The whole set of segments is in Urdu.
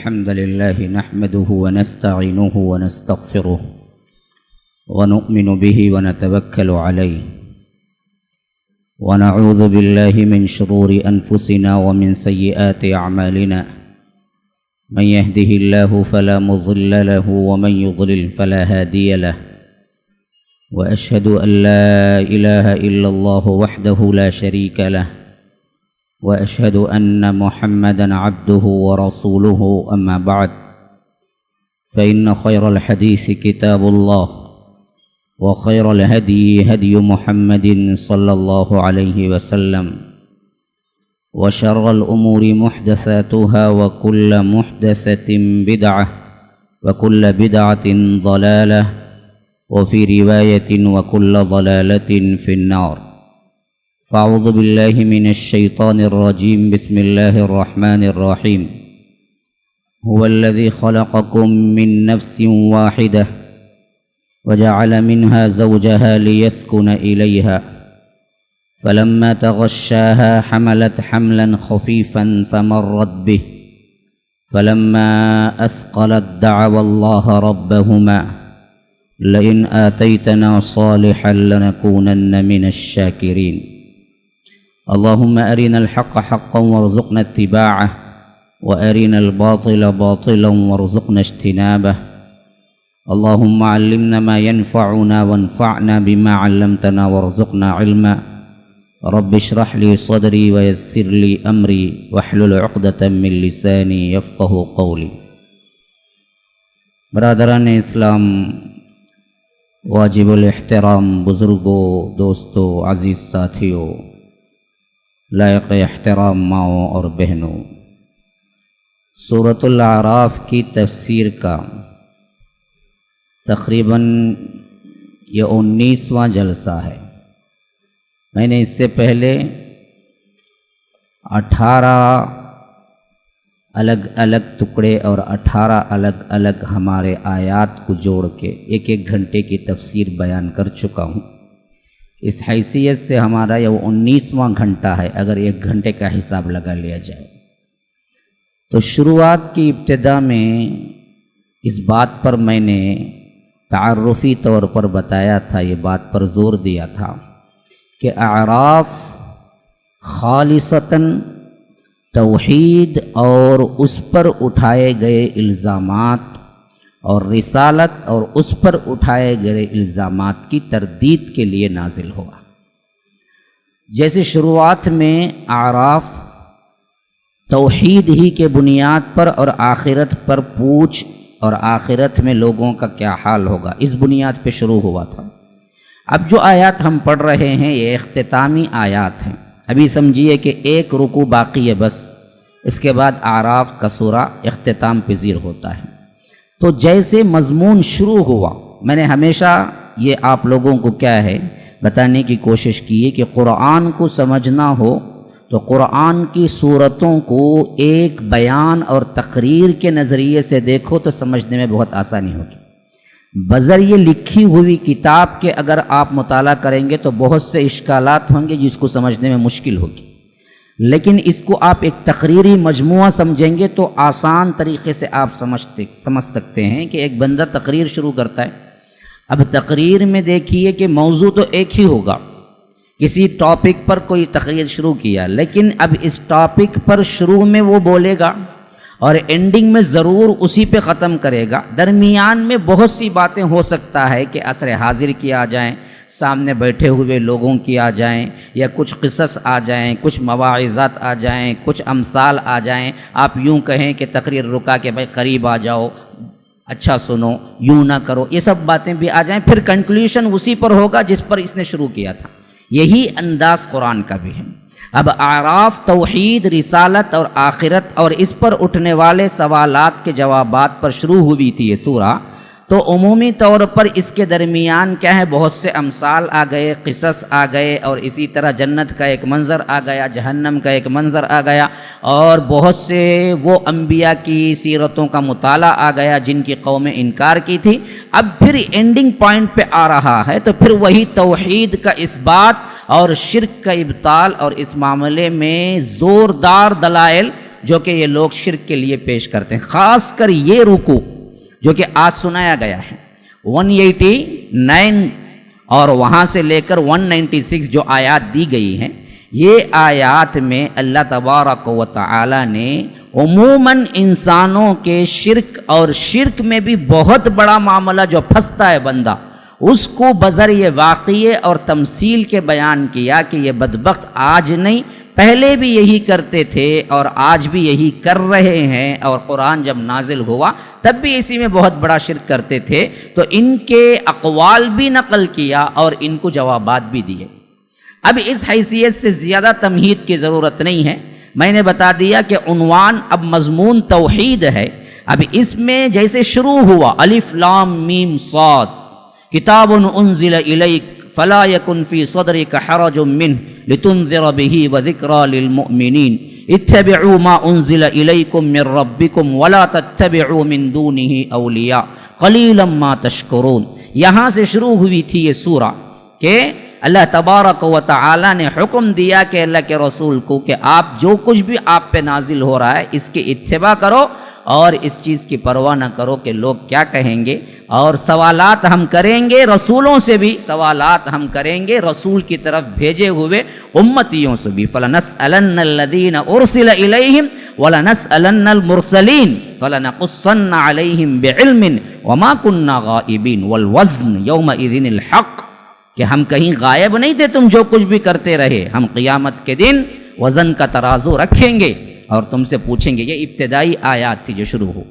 الحمد لله نحمده ونستعينه ونستغفره ونؤمن به ونتوكل عليه ونعوذ بالله من شرور أنفسنا ومن سيئات أعمالنا من يهده الله فلا مضل له ومن يضلل فلا هادي له وأشهد أن لا إله إلا الله وحده لا شريك له وأشهد أن محمدًا عبده ورسوله أما بعد فإن خير الحديث كتاب الله وخير الهدي هدي محمد صلى الله عليه وسلم وشر الأمور محدثاتها وكل محدثة بدعة وكل بدعة ضلالة وفي رواية وكل ضلالة في النار فأعوذ بالله من الشيطان الرجيم بسم الله الرحمن الرحيم هو الذي خلقكم من نفس واحدة وجعل منها زوجها ليسكن إليها فلما تغشاها حملت حملا خفيفا فمرت به فلما أثقلت دعوا الله ربهما لئن آتيتنا صالحا لنكونن من الشاكرين اللهم أرنا الحق حقا وارزقنا اتباعه وأرنا الباطل باطلا وارزقنا اجتنابه اللهم علمنا ما ينفعنا وانفعنا بما علمتنا وارزقنا علما رب اشرح لي صدري ويسر لي أمري واحلل عقدة من لساني يفقه قولي برادران اسلام، واجب الاحترام بزرگوں، دوستوں، عزیز ساتھیوں، لائق احترام ماؤں اور بہنوں، سورۃ الاعراف کی تفسیر کا تقریباً یہ 19واں جلسہ ہے۔ میں نے اس سے پہلے 18 الگ الگ ٹکڑے اور 18 الگ الگ ہمارے آیات کو جوڑ کے ایک گھنٹے کی تفسیر بیان کر چکا ہوں۔ اس حیثیت سے ہمارا یہ 19واں گھنٹہ ہے اگر 1 گھنٹے کا حساب لگا لیا جائے۔ تو شروعات کی ابتدا میں اس بات پر میں نے تعارفی طور پر بتایا تھا، یہ بات پر زور دیا تھا کہ اعراف خالصتاً توحید اور اس پر اٹھائے گئے الزامات اور رسالت اور اس پر اٹھائے گئے الزامات کی تردید کے لیے نازل ہوا۔ جیسے شروعات میں اعراف توحید ہی کے بنیاد پر اور آخرت پر پوچھ اور آخرت میں لوگوں کا کیا حال ہوگا، اس بنیاد پہ شروع ہوا تھا۔ اب جو آیات ہم پڑھ رہے ہیں یہ اختتامی آیات ہیں، ابھی سمجھیے کہ 1 رکوع باقی ہے بس، اس کے بعد اعراف کا سورہ اختتام پذیر ہوتا ہے۔ تو جیسے مضمون شروع ہوا، میں نے ہمیشہ یہ آپ لوگوں کو کیا ہے بتانے کی کوشش کی ہے کہ قرآن کو سمجھنا ہو تو قرآن کی صورتوں کو ایک بیان اور تقریر کے نظریے سے دیکھو تو سمجھنے میں بہت آسانی ہوگی۔ بذریعہ لکھی ہوئی کتاب کے اگر آپ مطالعہ کریں گے تو بہت سے اشکالات ہوں گے جس کو سمجھنے میں مشکل ہوگی، لیکن اس کو آپ ایک تقریری مجموعہ سمجھیں گے تو آسان طریقے سے آپ سمجھ سکتے ہیں کہ ایک بندہ تقریر شروع کرتا ہے۔ اب تقریر میں دیکھیے کہ موضوع تو ایک ہی ہوگا، کسی ٹاپک پر کوئی تقریر شروع کیا، لیکن اب اس ٹاپک پر شروع میں وہ بولے گا اور اینڈنگ میں ضرور اسی پہ ختم کرے گا۔ درمیان میں بہت سی باتیں ہو سکتا ہے کہ عصر حاضر کی آ جائیں، سامنے بیٹھے ہوئے لوگوں کی آ جائیں، یا کچھ قصص آ جائیں، کچھ مواعظات آ جائیں، کچھ امثال آ جائیں۔ آپ یوں کہیں کہ تقریر رکا کہ بھائی قریب آ جاؤ، اچھا سنو، یوں نہ کرو، یہ سب باتیں بھی آ جائیں، پھر کنکلوژن اسی پر ہوگا جس پر اس نے شروع کیا تھا۔ یہی انداز قرآن کا بھی ہے۔ اب اعراف توحید، رسالت اور آخرت اور اس پر اٹھنے والے سوالات کے جوابات پر شروع ہوئی تھی یہ سورہ، تو عمومی طور پر اس کے درمیان کیا ہے بہت سے امثال آ گئے، قصص آ گئے، اور اسی طرح جنت کا ایک منظر آ گیا، جہنم کا ایک منظر آ گیا، اور بہت سے وہ انبیاء کی سیرتوں کا مطالعہ آ گیا جن کی قومیں انکار کی تھی۔ اب پھر اینڈنگ پوائنٹ پہ آ رہا ہے تو پھر وہی توحید کا اثبات اور شرک کا ابطال، اور اس معاملے میں زوردار دلائل جو کہ یہ لوگ شرک کے لیے پیش کرتے ہیں. خاص کر یہ رکوع جو کہ آج سنایا گیا ہے 189 اور وہاں سے لے کر 196 جو آیات دی گئی ہیں، یہ آیات میں اللہ تبارک و تعالی نے عموماً انسانوں کے شرک اور شرک میں بھی بہت بڑا معاملہ جو پھنستا ہے بندہ، اس کو بذریعہ واقعے اور تمثیل کے بیان کیا کہ یہ بدبخت آج نہیں پہلے بھی یہی کرتے تھے اور آج بھی یہی کر رہے ہیں، اور قرآن جب نازل ہوا تب بھی اسی میں بہت بڑا شرک کرتے تھے. تو ان کے اقوال بھی نقل کیا اور ان کو جوابات بھی دیے. اب اس حیثیت سے زیادہ تمہید کی ضرورت نہیں ہے، میں نے بتا دیا کہ عنوان اب مضمون توحید ہے. اب اس میں جیسے شروع ہوا الف لام میم صاد کتاب انزل الیک فلا یکن فی صدرک حرج منہ لتنذر به وذکری للمؤمنین اتبعوا ما انزل الیکم من ربکم ولا تتبعوا من دونه اولیاء قلیلا ما تشکرون. یہاں سے شروع ہوئی تھی یہ سورہ کہ اللہ تبارک و تعالی نے حکم دیا کہ اللہ کے رسول کو کہ آپ جو کچھ بھی آپ پہ نازل ہو رہا ہے اس کی اتباع کرو اور اس چیز کی پرواہ نہ کرو کہ لوگ کیا کہیں گے، اور سوالات ہم کریں گے، رسولوں سے بھی سوالات ہم کریں گے، رسول کی طرف بھیجے ہوئے امتیوں سے بھی. فَلَنَسْأَلَنَّ الَّذِينَ أُرْسِلَ إِلَيْهِمْ وَلَنَسْأَلَنَّ الْمُرْسَلِينَ فَلَنَقُصَّنَّ عَلَيْهِمْ بِعِلْمٍ وَمَا كُنَّا غَائِبِينَ وَالْوَزْنُ يَوْمَئِذٍ الْحَقُّ. کہ ہم کہیں غائب نہیں تھے، تم جو کچھ بھی کرتے رہے، ہم قیامت کے دن وزن کا ترازو رکھیں گے اور تم سے پوچھیں گے. یہ ابتدائی آیات تھی جو شروع ہو.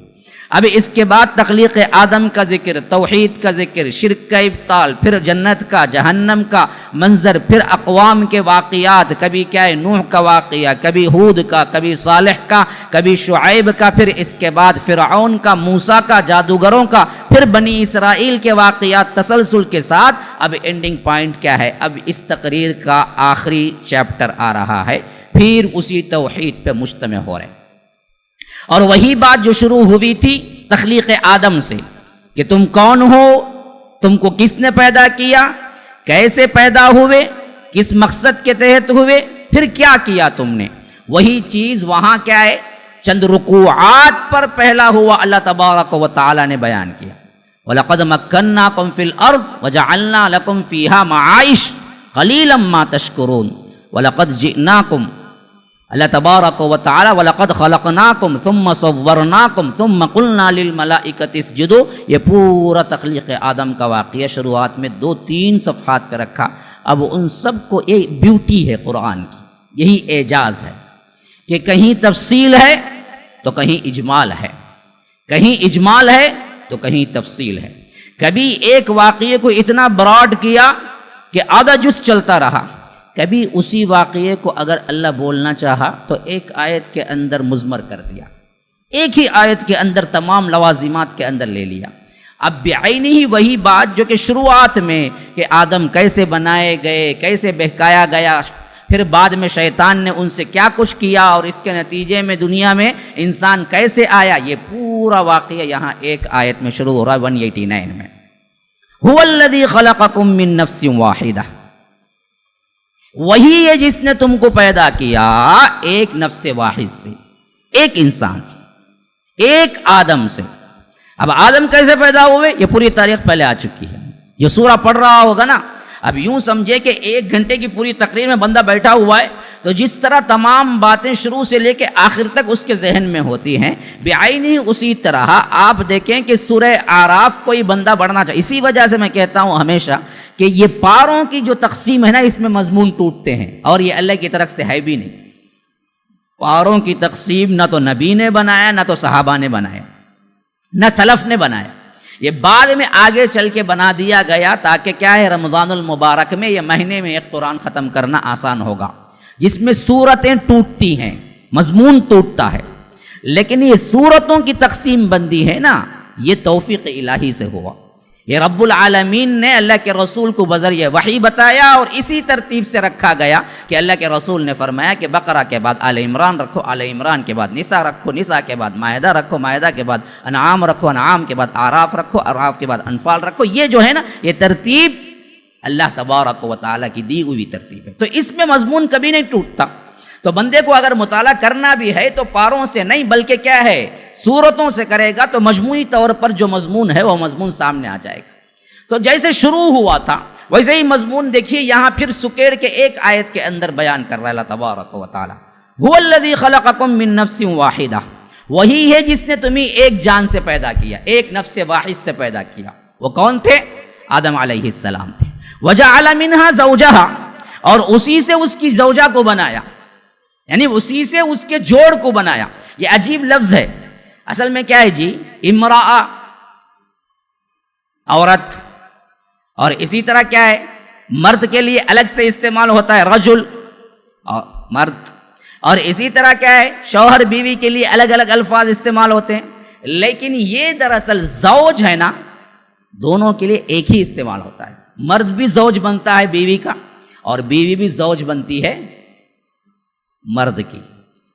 اب اس کے بعد تخلیق آدم کا ذکر، توحید کا ذکر، شرک کا ابطال، پھر جنت کا جہنم کا منظر، پھر اقوام کے واقعات، کبھی کیا ہے نوح کا واقعہ، کبھی ہود کا، کبھی صالح کا، کبھی شعیب کا، پھر اس کے بعد فرعون کا، موسیٰ کا، جادوگروں کا، پھر بنی اسرائیل کے واقعات تسلسل کے ساتھ. اب اینڈنگ پوائنٹ کیا ہے؟ اب اس تقریر کا آخری چیپٹر آ رہا ہے، پھر اسی توحید پہ مجتمع ہو رہے ہیں. اور وہی بات جو شروع ہوئی تھی تخلیق آدم سے کہ تم کون ہو، تم کو کس نے پیدا کیا، کیسے پیدا ہوئے، کس مقصد کے تحت ہوئے، پھر کیا کیا تم نے، وہی چیز وہاں کیا ہے چند رکوعات پر پہلا ہوا اللہ تبارک و تعالی نے بیان کیا. وَلَقَدْ مَكَّنَّاكُمْ فِي الْأَرْضِ وَجَعَلْنَا لَكُمْ فِيهَا مَعَائِشَ قَلِيلًا مَا تَشْكُرُونَ. وَلَقَدْ جِئْنَاكُمْ اللہ تبارک و تعالی وَلَقَدْ خَلَقْنَاكُمْ ثُمَّ صَوَّرْنَاكُمْ ثُمَّ قُلْنَا لِلْمَلَائِكَةِ اسْجُدُوا. یہ پورا تخلیق آدم کا واقعہ شروعات میں 2-3 صفحات پہ رکھا. اب ان سب کو ایک بیوٹی ہے قرآن کی، یہی اعجاز ہے کہ کہیں تفصیل ہے تو کہیں اجمال ہے، کہیں اجمال ہے تو کہیں تفصیل ہے. کبھی ایک واقعے کو اتنا براڈ کیا کہ آدھا جز چلتا رہا، کبھی اسی واقعے کو اگر اللہ بولنا چاہا تو ایک آیت کے اندر مضمر کر دیا، ایک ہی آیت کے اندر تمام لوازمات کے اندر لے لیا. اب بعینی ہی وہی بات جو کہ شروعات میں کہ آدم کیسے بنائے گئے، کیسے بہکایا گیا، پھر بعد میں شیطان نے ان سے کیا کچھ کیا اور اس کے نتیجے میں دنیا میں انسان کیسے آیا، یہ پورا واقعہ یہاں ایک آیت میں شروع ہو رہا ہے 189 میں. هو الذی خلقکم من نفس واحدہ، وہی ہے جس نے تم کو پیدا کیا ایک نفس واحد سے، ایک انسان سے، ایک آدم سے. اب آدم کیسے پیدا ہوئے یہ پوری تاریخ پہلے آ چکی ہے، یہ سورہ پڑھ رہا ہوگا نا. اب یوں سمجھے کہ 1 گھنٹے کی پوری تقریر میں بندہ بیٹھا ہوا ہے، تو جس طرح تمام باتیں شروع سے لے کے آخر تک اس کے ذہن میں ہوتی ہیں، بعینی اسی طرح آپ دیکھیں کہ سورہ اعراف کوئی بندہ پڑھنا چاہے. اسی وجہ سے میں کہتا ہوں ہمیشہ کہ یہ پاروں کی جو تقسیم ہے نا، اس میں مضمون ٹوٹتے ہیں اور یہ اللہ کی طرف سے ہے بھی نہیں. پاروں کی تقسیم نہ تو نبی نے بنایا، نہ تو صحابہ نے بنایا، نہ سلف نے بنایا، یہ بعد میں آگے چل کے بنا دیا گیا تاکہ کیا ہے رمضان المبارک میں یہ مہینے میں ایک قرآن ختم کرنا آسان ہوگا، جس میں سورتیں ٹوٹتی ہیں، مضمون ٹوٹتا ہے. لیکن یہ سورتوں کی تقسیم بندی ہے نا، یہ توفیق الہی سے ہوا. یہ رب العالمین نے اللہ کے رسول کو بذریعہ وحی بتایا اور اسی ترتیب سے رکھا گیا کہ اللہ کے رسول نے فرمایا کہ بقرہ کے بعد آل عمران رکھو، آل عمران کے بعد نساء رکھو، نساء کے بعد مائدہ رکھو، مائدہ کے بعد انعام رکھو، انعام کے بعد اعراف رکھو، اعراف کے بعد انفال رکھو. یہ جو ہے نا یہ ترتیب اللہ تبارک و تعالیٰ کی دی ہوئی ترتیب ہے، تو اس میں مضمون کبھی نہیں ٹوٹتا. تو بندے کو اگر مطالعہ کرنا بھی ہے تو پاروں سے نہیں بلکہ کیا ہے صورتوں سے کرے گا تو مجموعی طور پر جو مضمون ہے وہ مضمون سامنے آ جائے گا. تو جیسے شروع ہوا تھا ویسے ہی مضمون دیکھیے یہاں پھر سکیڑ کے ایک آیت کے اندر بیان کر رہا ہے اللہ تبارک و تعالی. هو الذی خلقکم من نفس واحدہ، وہی ہے جس نے تمہیں ایک جان سے پیدا کیا، ایک نفس واحد سے پیدا کیا. وہ کون تھے؟ آدم علیہ السلام تھے. وجعل منها زوجها، اور اسی سے اس کی زوجہ کو بنایا، یعنی اسی سے اس کے جوڑ کو بنایا. یہ عجیب لفظ ہے، اصل میں کیا ہے جی؟ امرأہ عورت، اور اسی طرح کیا ہے مرد کے لیے الگ سے استعمال ہوتا ہے رجل اور مرد، اور اسی طرح کیا ہے شوہر بیوی کے لیے الگ الگ الفاظ استعمال ہوتے ہیں. لیکن یہ دراصل زوج ہے نا، دونوں کے لیے ایک ہی استعمال ہوتا ہے. مرد بھی زوج بنتا ہے بیوی کا اور بیوی بھی زوج بنتی ہے مرد کی.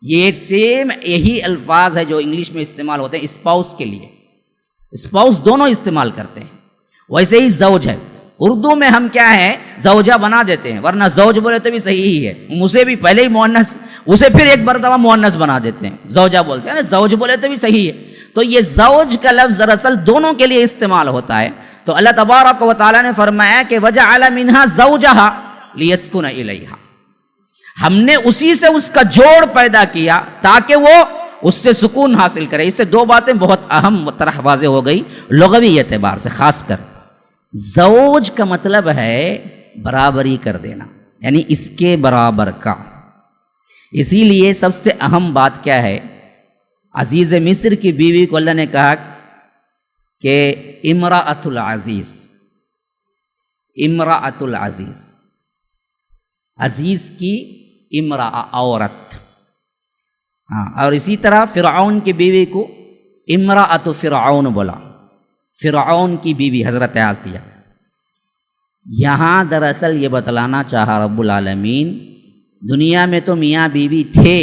یہ سیم یہی الفاظ ہے جو انگلش میں استعمال ہوتے ہیں اسپاؤس کے لیے، اسپاؤس دونوں استعمال کرتے ہیں. ویسے ہی زوج ہے، اردو میں ہم کیا ہے زوجہ بنا دیتے ہیں، ورنہ زوج بولے تو بھی صحیح ہی ہے، اسے بھی پہلے ہی مؤنث، اسے پھر ایک مرتبہ مؤنث بنا دیتے ہیں، زوجہ بولتے ہیں نا، زوج بولے تو بھی صحیح ہے. تو یہ زوج کا لفظ دراصل دونوں کے لیے استعمال ہوتا ہے. تو اللہ تبارک و تعالیٰ نے فرمایا کہ وجعل منها زوجها لیسکن الیہا، ہم نے اسی سے اس کا جوڑ پیدا کیا تاکہ وہ اس سے سکون حاصل کرے. اس سے دو باتیں بہت اہم طرح واضح ہو گئی لغوی اعتبار سے. خاص کر زوج کا مطلب ہے برابری کر دینا، یعنی اس کے برابر کا. اسی لیے سب سے اہم بات کیا ہے، عزیز مصر کی بیوی کو اللہ نے کہا کہ امرأۃ العزیز، امرأۃ العزیز، عزیز کی امرأہ عورت. اور اسی طرح فرعون کی بیوی کو امرأۃ فرعون بولا، فرعون کی بیوی حضرت آسیہ. یہاں دراصل یہ بتلانا چاہا رب العالمین دنیا میں تو میاں بیوی تھے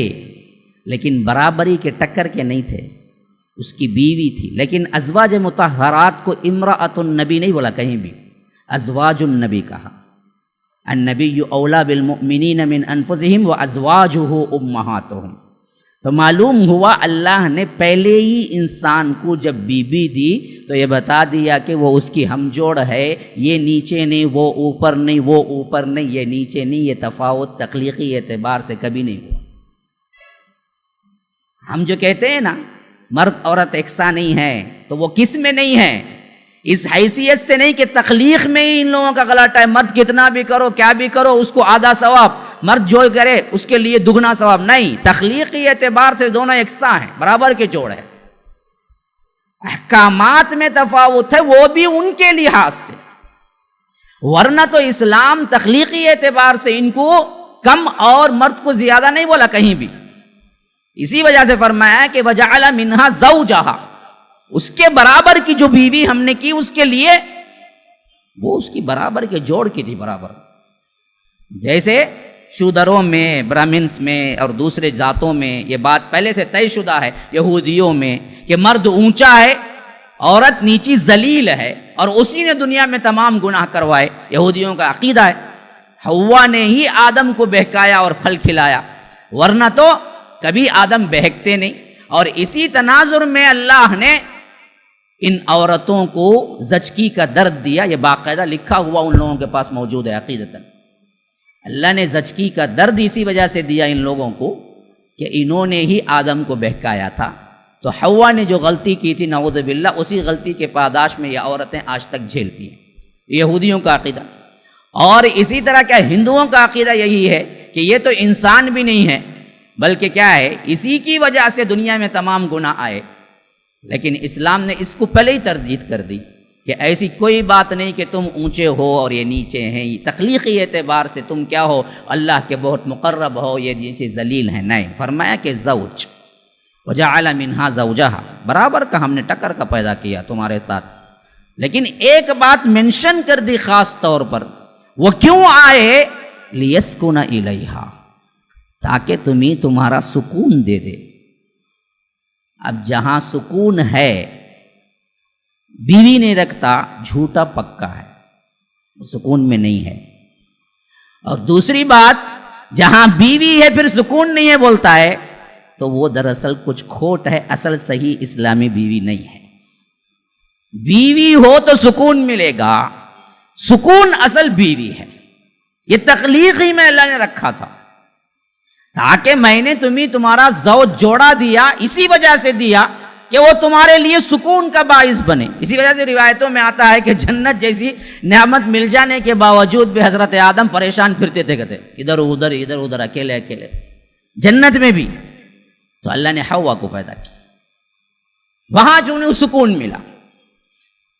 لیکن برابری کے ٹکر کے نہیں تھے، اس کی بیوی تھی. لیکن ازواج مطہرات کو امرأۃ النبی نہیں بولا کہیں بھی، ازواج النبی کہا. النبی اولا بالمؤمنین من انفسہم وازواجہ امہاتہم. تو معلوم ہوا اللہ نے پہلے ہی انسان کو جب بیوی دی تو یہ بتا دیا کہ وہ اس کی ہم جوڑ ہے، یہ نیچے نہیں وہ اوپر نہیں، وہ اوپر نہیں یہ نیچے نہیں. یہ تفاوت تخلیقی اعتبار سے کبھی نہیں ہوا. ہم جو کہتے ہیں نا مرد عورت یکساں نہیں ہے، تو وہ کس میں نہیں ہے؟ اس حیثیت سے نہیں کہ تخلیق میں ہی ان لوگوں کا غلط ہے، مرد کتنا بھی کرو کیا بھی کرو اس کو آدھا ثواب، مرد جو کرے اس کے لیے دگنا ثواب. نہیں، تخلیقی اعتبار سے دونوں یکساں ہیں، برابر کے جوڑ ہے. احکامات میں تفاوت ہے وہ بھی ان کے لحاظ سے، ورنہ تو اسلام تخلیقی اعتبار سے ان کو کم اور مرد کو زیادہ نہیں بولا کہیں بھی. اسی وجہ سے فرمایا کہ وجعل منها زوجها، اس کے برابر کی جو بیوی ہم نے کی اس کے لیے وہ اس کی برابر کے جوڑ کی تھی برابر. جیسے شودروں میں، برہمنس میں اور دوسرے ذاتوں میں یہ بات پہلے سے طے شدہ ہے، یہودیوں میں کہ مرد اونچا ہے عورت نیچی ذلیل ہے، اور اسی نے دنیا میں تمام گناہ کروائے. یہودیوں کا عقیدہ ہے حوا نے ہی آدم کو بہکایا اور پھل کھلایا، ورنہ تو کبھی آدم بہکتے نہیں. اور اسی تناظر میں اللہ نے ان عورتوں کو زچگی کا درد دیا. یہ باقاعدہ لکھا ہوا ان لوگوں کے پاس موجود ہے عقیدتاً. اللہ نے زچگی کا درد اسی وجہ سے دیا ان لوگوں کو کہ انہوں نے ہی آدم کو بہکایا تھا. تو حوا نے جو غلطی کی تھی نعوذ باللہ، اسی غلطی کے پاداش میں یہ عورتیں آج تک جھیلتی ہیں. یہودیوں کا عقیدہ. اور اسی طرح کیا ہندوؤں کا عقیدہ یہی ہے کہ یہ تو انسان بھی نہیں ہے بلکہ کیا ہے اسی کی وجہ سے دنیا میں تمام گناہ آئے. لیکن اسلام نے اس کو پہلے ہی تردید کر دی کہ ایسی کوئی بات نہیں کہ تم اونچے ہو اور یہ نیچے ہیں، تخلیقی اعتبار سے تم کیا ہو اللہ کے بہت مقرب ہو، یہ نیچے ذلیل ہیں. نہیں، فرمایا کہ زوج وجعل منها زوجها، برابر کا ہم نے ٹکر کا پیدا کیا تمہارے ساتھ. لیکن ایک بات منشن کر دی خاص طور پر، وہ کیوں آئے؟ لیسکن الیہا، تاکہ تمہیں تمہارا سکون دے دے. اب جہاں سکون ہے بیوی نہیں رکھتا، جھوٹا پکا ہے، وہ سکون میں نہیں ہے. اور دوسری بات جہاں بیوی ہے پھر سکون نہیں ہے بولتا ہے تو وہ دراصل کچھ کھوٹ ہے، اصل صحیح اسلامی بیوی نہیں ہے۔ بیوی ہو تو سکون ملے گا، سکون اصل بیوی ہے۔ یہ تخلیق ہی میں اللہ نے رکھا تھا تاکہ میں نے تمہارا زوج جوڑا دیا، اسی وجہ سے دیا کہ وہ تمہارے لیے سکون کا باعث بنے۔ اسی وجہ سے روایتوں میں آتا ہے کہ جنت جیسی نعمت مل جانے کے باوجود بھی حضرت آدم پریشان پھرتے تھے، کہتے ادھر ادھر اکیلے اکیلے جنت میں بھی۔ تو اللہ نے حوا کو پیدا کی، وہاں جو انہیں سکون ملا۔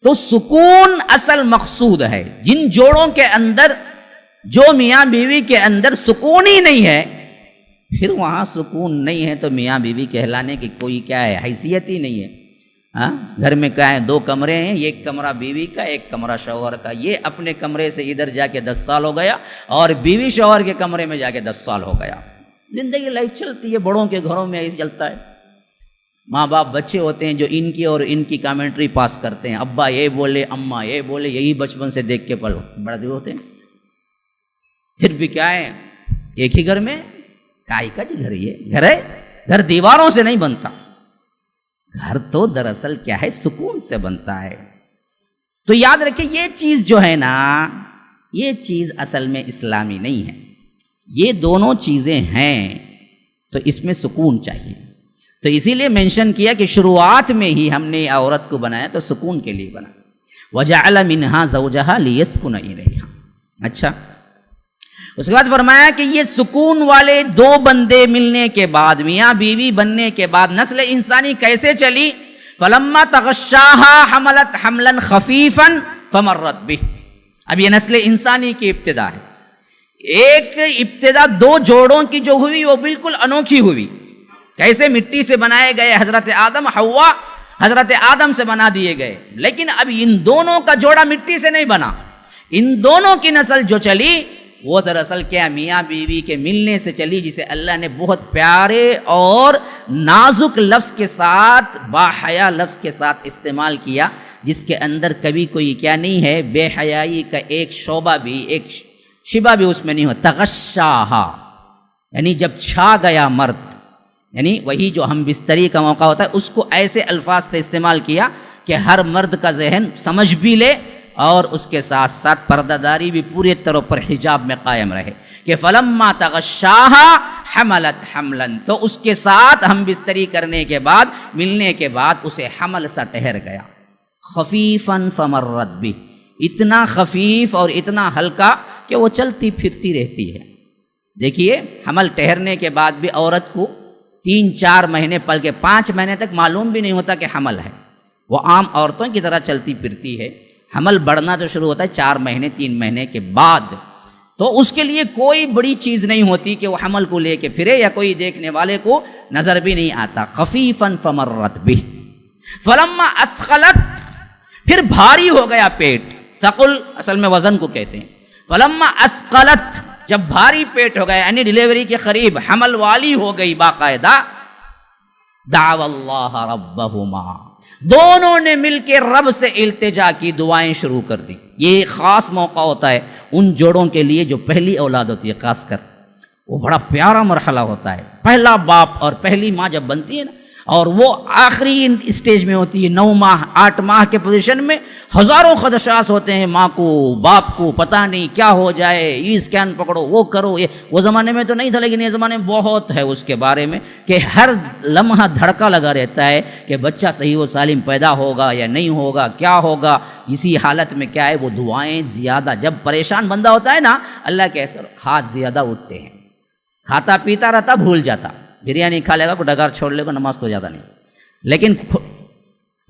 تو سکون اصل مقصود ہے۔ جن جوڑوں کے اندر، جو میاں بیوی کے اندر سکون ہی نہیں ہے، پھر وہاں سکون نہیں ہے تو میاں بیوی کہلانے کی کوئی کیا ہے، حیثیت ہی نہیں ہے۔ ہاں، گھر میں کیا ہے، 2 کمرے ہیں، ایک کمرہ بیوی کا، ایک کمرہ شوہر کا۔ یہ اپنے کمرے سے ادھر جا کے 10 سال ہو گیا اور بیوی شوہر کے کمرے میں جا کے 10 سال ہو گیا۔ زندگی لائف چلتی ہے، بڑوں کے گھروں میں ایسے چلتا ہے۔ ماں باپ بچے ہوتے ہیں جو ان کی اور ان کی کامنٹری پاس کرتے ہیں، ابا یہ بولے اماں یہ بولے، یہی بچپن سے دیکھ کے بڑے ہوتے ہیں۔ پھر بھی کیا ہے، ایک ہی گھر میں کائی کا جی گھر، یہ گھر ہے، گھر دیواروں سے نہیں بنتا، گھر تو دراصل کیا ہے، سکون سے بنتا ہے۔ تو یاد رکھیں یہ چیز جو ہے نا، یہ چیز اصل میں اسلامی نہیں ہے۔ یہ دونوں چیزیں ہیں تو اس میں سکون چاہیے۔ تو اسی لیے مینشن کیا کہ شروعات میں ہی ہم نے عورت کو بنایا تو سکون کے لیے بنا۔ وَجَعَلَ مِنْهَا زَوْجَهَا لِيَسْكُنَ إِلَيْهَا۔ اچھا، اس کے بعد فرمایا کہ یہ سکون والے 2 بندے ملنے کے بعد، میاں بیوی بننے کے بعد نسل انسانی کیسے چلی؟ فَلَمَّا تَغَشَّاهَا حَمَلَتْ حَمْلًا خَفِيفًا فَمَرَّتْ بِهِ۔ اب یہ نسل انسانی کی ابتدا ہے۔ ایک ابتدا 2 جوڑوں کی جو ہوئی وہ بالکل انوکھی ہوئی۔ کیسے؟ مٹی سے بنائے گئے حضرت آدم، حوا حضرت آدم سے بنا دیے گئے، لیکن اب ان دونوں کا جوڑا مٹی سے نہیں بنا۔ ان دونوں کی نسل جو چلی وہ دراصل کیا، میاں بیوی کے ملنے سے چلی، جسے اللہ نے بہت پیارے اور نازک لفظ کے ساتھ، باحیا لفظ کے ساتھ استعمال کیا، جس کے اندر کبھی کوئی کیا نہیں ہے، بے حیائی کا ایک شعبہ بھی، ایک شبہ بھی اس میں نہیں ہو۔ تغشاہا یعنی جب چھا گیا مرد، یعنی وہی جو ہم بستری کا موقع ہوتا ہے، اس کو ایسے الفاظ سے استعمال کیا کہ ہر مرد کا ذہن سمجھ بھی لے اور اس کے ساتھ ساتھ پردہ داری بھی پورے طور پر حجاب میں قائم رہے کہ فلما تغشاہا حملت حملا، تو اس کے ساتھ ہم بستری کرنے کے بعد، ملنے کے بعد اسے حمل سا ٹھہر گیا۔ خفیفاً فمرت بہ، اتنا خفیف اور اتنا ہلکا کہ وہ چلتی پھرتی رہتی ہے۔ دیکھیے، حمل ٹھہرنے کے بعد بھی عورت کو 3-4 مہینے بلکہ 5 مہینے تک معلوم بھی نہیں ہوتا کہ حمل ہے، وہ عام عورتوں کی طرح چلتی پھرتی ہے۔ حمل بڑھنا تو شروع ہوتا ہے 4 مہینے 3 مہینے کے بعد، تو اس کے لیے کوئی بڑی چیز نہیں ہوتی کہ وہ حمل کو لے کے پھرے، یا کوئی دیکھنے والے کو نظر بھی نہیں آتا۔ خفیفاً فمرت بہ فلما اثقلت، پھر بھاری ہو گیا پیٹ، ثقل اصل میں وزن کو کہتے ہیں۔ فلما اثقلت، جب بھاری پیٹ ہو گیا یعنی ڈیلیوری کے قریب حمل والی ہو گئی باقاعدہ، دعوا اللہ ربہما، دونوں نے مل کے رب سے التجا کی، دعائیں شروع کر دی۔ یہ خاص موقع ہوتا ہے ان جوڑوں کے لیے جو پہلی اولاد ہوتی ہے، خاص کر وہ بڑا پیارا مرحلہ ہوتا ہے۔ پہلا باپ اور پہلی ماں جب بنتی ہے نا، اور وہ آخری اسٹیج میں ہوتی ہے، 9 ماہ 8 ماہ کے پوزیشن میں، ہزاروں خدشات ہوتے ہیں ماں کو باپ کو، پتہ نہیں کیا ہو جائے، یہ اسکین پکڑو، وہ کرو، یہ وہ زمانے میں تو نہیں تھا لیکن یہ زمانے میں بہت ہے اس کے بارے میں کہ ہر لمحہ دھڑکا لگا رہتا ہے کہ بچہ صحیح و سالم پیدا ہوگا یا نہیں ہوگا، کیا ہوگا۔ اسی حالت میں کیا ہے، وہ دعائیں زیادہ، جب پریشان بندہ ہوتا ہے نا، اللہ کے ہاتھ زیادہ اٹھتے ہیں، کھاتا پیتا رہتا، بھول جاتا، بریانی کھا لے گا، کو ڈگار چھوڑ لے گا، نماز کو زیادہ نہیں، لیکن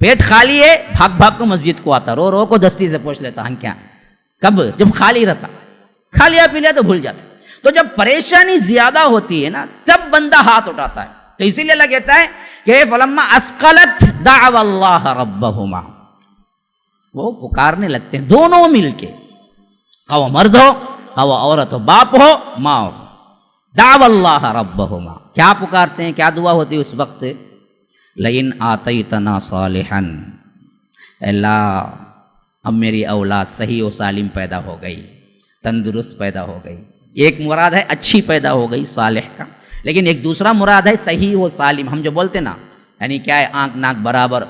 پیٹ خالی ہے، بھاگ بھاگ کو مسجد کو آتا، رو رو کو دستی سے پوچھ لیتا ہم کیا، کب؟ جب خالی رہتا، کھا لیا پی لیا تو بھول جاتا۔ تو جب پریشانی زیادہ ہوتی ہے نا، تب بندہ ہاتھ اٹھاتا ہے۔ تو اسی لیے اللہ کہتا ہے کہ فلما اثقلت دعوا اللہ ربہما، وہ پکارنے لگتے ہیں دونوں مل کے، خواہ مرد ہو خواہ عورت ہو، باپ ہو ماں ہو، دعوا اللہ ربہما، کیا پکارتے ہیں، کیا دعا ہوتی ہے اس وقت؟ لئن آتیتنا صالحا، اللہ اب میری اولاد صحیح و سالم پیدا ہو گئی، تندرست پیدا ہو گئی، ایک مراد ہے اچھی پیدا ہو گئی صالح کا، لیکن ایک دوسرا مراد ہے صحیح و سالم. ہم جو بولتے نا، یعنی کیا ہے، آنکھ ناک برابر،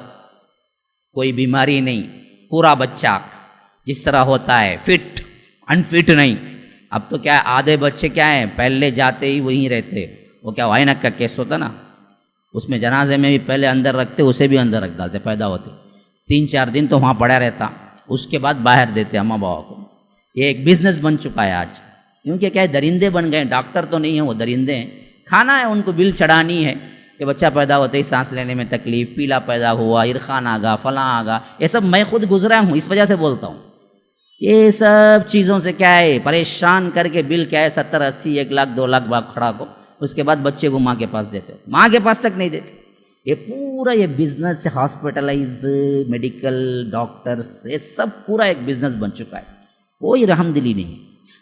کوئی بیماری نہیں، پورا بچہ جس طرح ہوتا ہے، فٹ انفٹ نہیں. اب تو کیا ہے، آدھے بچے کیا ہیں پہلے جاتے ہی وہیں رہتے. وہ کیا وائنک کا کیس ہوتا نا، اس میں جنازے میں بھی پہلے اندر رکھتے، اسے بھی اندر رکھ ڈالتے، پیدا ہوتے 3-4 دن تو وہاں پڑا رہتا، اس کے بعد باہر دیتے اماں بابا کو. یہ ایک بزنس بن چکا ہے آج، کیونکہ کیا ہے درندے بن گئے، ڈاکٹر تو نہیں ہیں وہ، درندے ہیں. کھانا ہے ان کو، بل چڑھانی ہے کہ بچہ پیدا ہوتے ہی سانس لینے میں تکلیف، پیلا پیدا ہوا، عرقان آگا، فلاں آگا. یہ سب میں خود گزرا ہوں، اس وجہ سے بولتا ہوں. یہ سب چیزوں سے کیا ہے پریشان کر کے بل کیا ہے 70-80 1 لاکھ 2 لاکھ باغ کھڑا کو، اس کے بعد بچے کو ماں کے پاس دیتے، ماں کے پاس تک نہیں دیتے. یہ پورا یہ بزنس ہاسپٹلائز، میڈیکل، ڈاکٹرز، یہ سب پورا ایک بزنس بن چکا ہے، کوئی رحم دلی نہیں.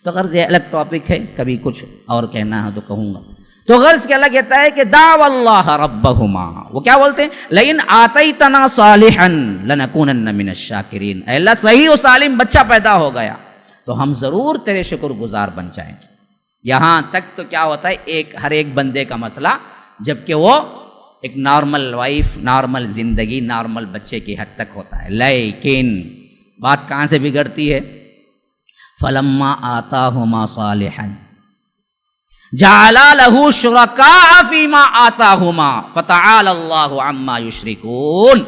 تو غرض یہ الگ ٹاپک ہے، کبھی کچھ اور کہنا ہے تو کہوں گا. تو غرض کیا اللہ کہتا ہے کہ دعوا اللہ ربہما، وہ کیا بولتے ہیں، لئن آتیتنا صالحا لنکونن من الشاکرین. اے اللہ صحیح و سالم بچہ پیدا ہو گیا تو ہم ضرور تیرے شکر گزار بن جائیں گے. یہاں تک تو کیا ہوتا ہے ہر ایک بندے کا مسئلہ، جبکہ وہ ایک نارمل وائف، نارمل زندگی، نارمل بچے کی حد تک ہوتا ہے. لیکن بات کہاں سے بگڑتی ہے، فلما آتاہما صالحا جعل له شرکاء فیما آتاہما فتعالی اللہ عما یشرکون.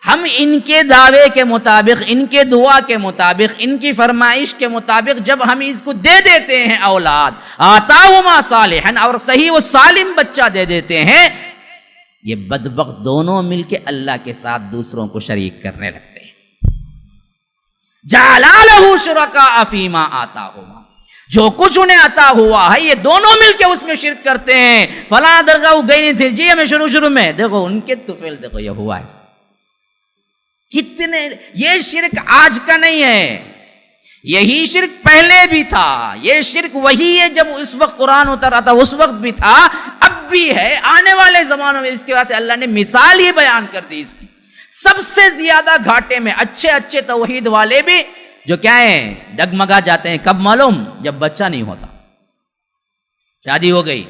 ہم ان کے دعوے کے مطابق، ان کے دعا کے مطابق، ان کی فرمائش کے مطابق جب ہم اس کو دے دیتے ہیں اولاد، آتاہما صالحا، اور صحیح و سالم بچہ دے دیتے ہیں، یہ بدبخت دونوں مل کے اللہ کے ساتھ دوسروں کو شریک کرنے لگتے ہیں. جعل له شرکاء فیما آتاہما، جو کچھ انہیں عطا ہوا ہے یہ دونوں مل کے اس میں شرک کرتے ہیں. فلاں درگاہ وہ گئی نہیں تھی جی، ہمیں شروع میں دیکھو ان کے طفیل دیکھو یہ ہوا ہے. کتنے، یہ شرک آج کا نہیں ہے، یہی شرک پہلے بھی تھا. یہ شرک وہی ہے جب اس وقت قرآن اترا تھا، اس وقت بھی تھا، اب بھی ہے، آنے والے زمانوں میں. اس کے واسطے اللہ نے مثال ہی بیان کر دی اس کی. سب سے زیادہ گھاٹے میں اچھے توحید والے بھی جو کیا ہیں ڈگمگا جاتے ہیں. کب معلوم؟ جب بچہ نہیں ہوتا. شادی ہو گئی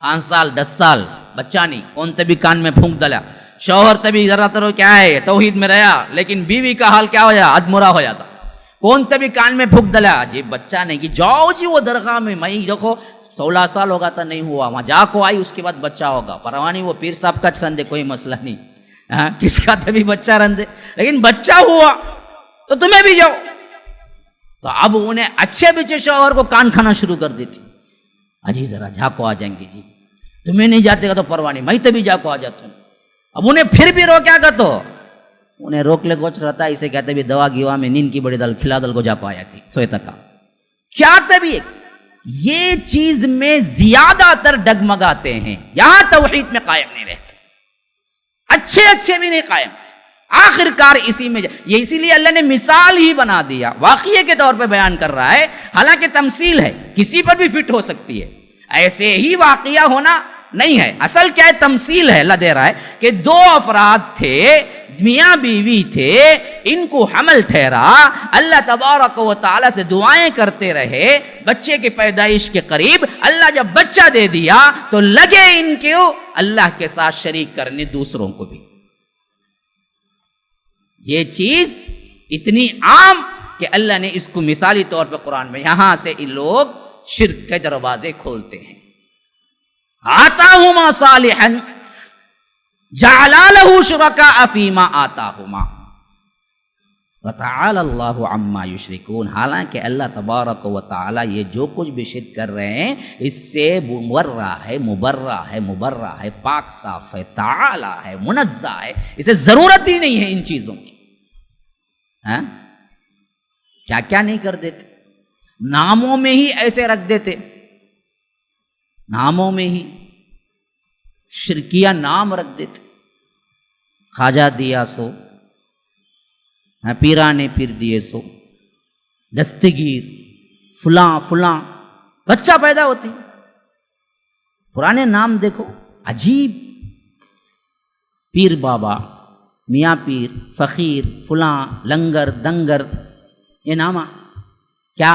5 سال 10 سال بچہ نہیں، کون تبھی کان میں پھونک ڈالا، شوہر تبھی ذرا تر کیا ہے توحید میں رہا، لیکن بیوی کا حال کیا ہو جاتا، ادمرا ہو جاتا. کون تبھی کان میں پھونک ڈالا جی بچہ نہیں، کہ جاؤ جی وہ درگاہ میں دیکھو 16 سال ہوگا تو نہیں ہوا، وہاں جا کو آئی اس کے بعد بچہ ہوگا. پروانی وہ پیر صاحب کا رندے، کوئی مسئلہ نہیں، کس کا تبھی بچہ رندے، لیکن بچہ ہوا تو تمہیں بھی جاؤ. تو اب انہیں اچھے شوہر کو کان کھانا شروع کر دیتی، اجی ذرا جا کو آ جائیں گے جی، تمہیں نہیں جاتے گا تو پروانی، میں تبھی جا کو آ جاتا ہوں. اب انہیں پھر بھی رو کیا کرتا، انہیں روک لے گوچ رہتا ہے، اسے کہتے بھی دوا گیوا میں نیند کی بڑی دل کھلا دل کو جا کو آیا تھی سوئے تک کا کیا تبھی. یہ چیز میں زیادہ تر ڈگمگاتے ہیں، یہاں توحید میں قائم نہیں رہتے، اچھے بھی نہیں قائم. آخر کار اسی میں یہ اسی لیے اللہ نے مثال ہی بنا دیا، واقعے کے طور پہ بیان کر رہا ہے، حالانکہ تمثیل ہے، کسی پر بھی فٹ ہو سکتی ہے، ایسے ہی واقعہ ہونا نہیں ہے. اصل کیا ہے، تمثیل ہے. اللہ دے رہا ہے کہ 2 افراد تھے، میاں بیوی تھے، ان کو حمل ٹھہرا، اللہ تبارک و تعالیٰ سے دعائیں کرتے رہے بچے کے پیدائش کے قریب. اللہ جب بچہ دے دیا تو لگے ان کو اللہ کے ساتھ شریک کرنے دوسروں کو بھی. یہ چیز اتنی عام کہ اللہ نے اس کو مثالی طور پہ قرآن میں، یہاں سے ان لوگ شرک کے دروازے کھولتے ہیں. آتاہما صالحا جعل له شرکاء فیما آتاہما وتعالی اللہ عما یشرکون. حالانکہ اللہ تبارک و تعالی یہ جو کچھ بھی شرک کر رہے ہیں اس سے مبرہ ہے، پاک صاف ہے، تعالی ہے، منزہ ہے، اسے ضرورت ہی نہیں ہے ان چیزوں کی. کیا کیا نہیں کر دیتے، ناموں میں ہی ایسے رکھ دیتے، ناموں میں ہی شرکیہ نام رکھ دیتے. خواجہ دیا سو، پیرانے پیر دیے سو، دستگیر، فلاں بچہ پیدا ہوتی. پرانے نام دیکھو عجیب، پیر بابا، میاں پیر، فقیر، فلاں، لنگر، دنگر، یہ نامہ کیا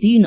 3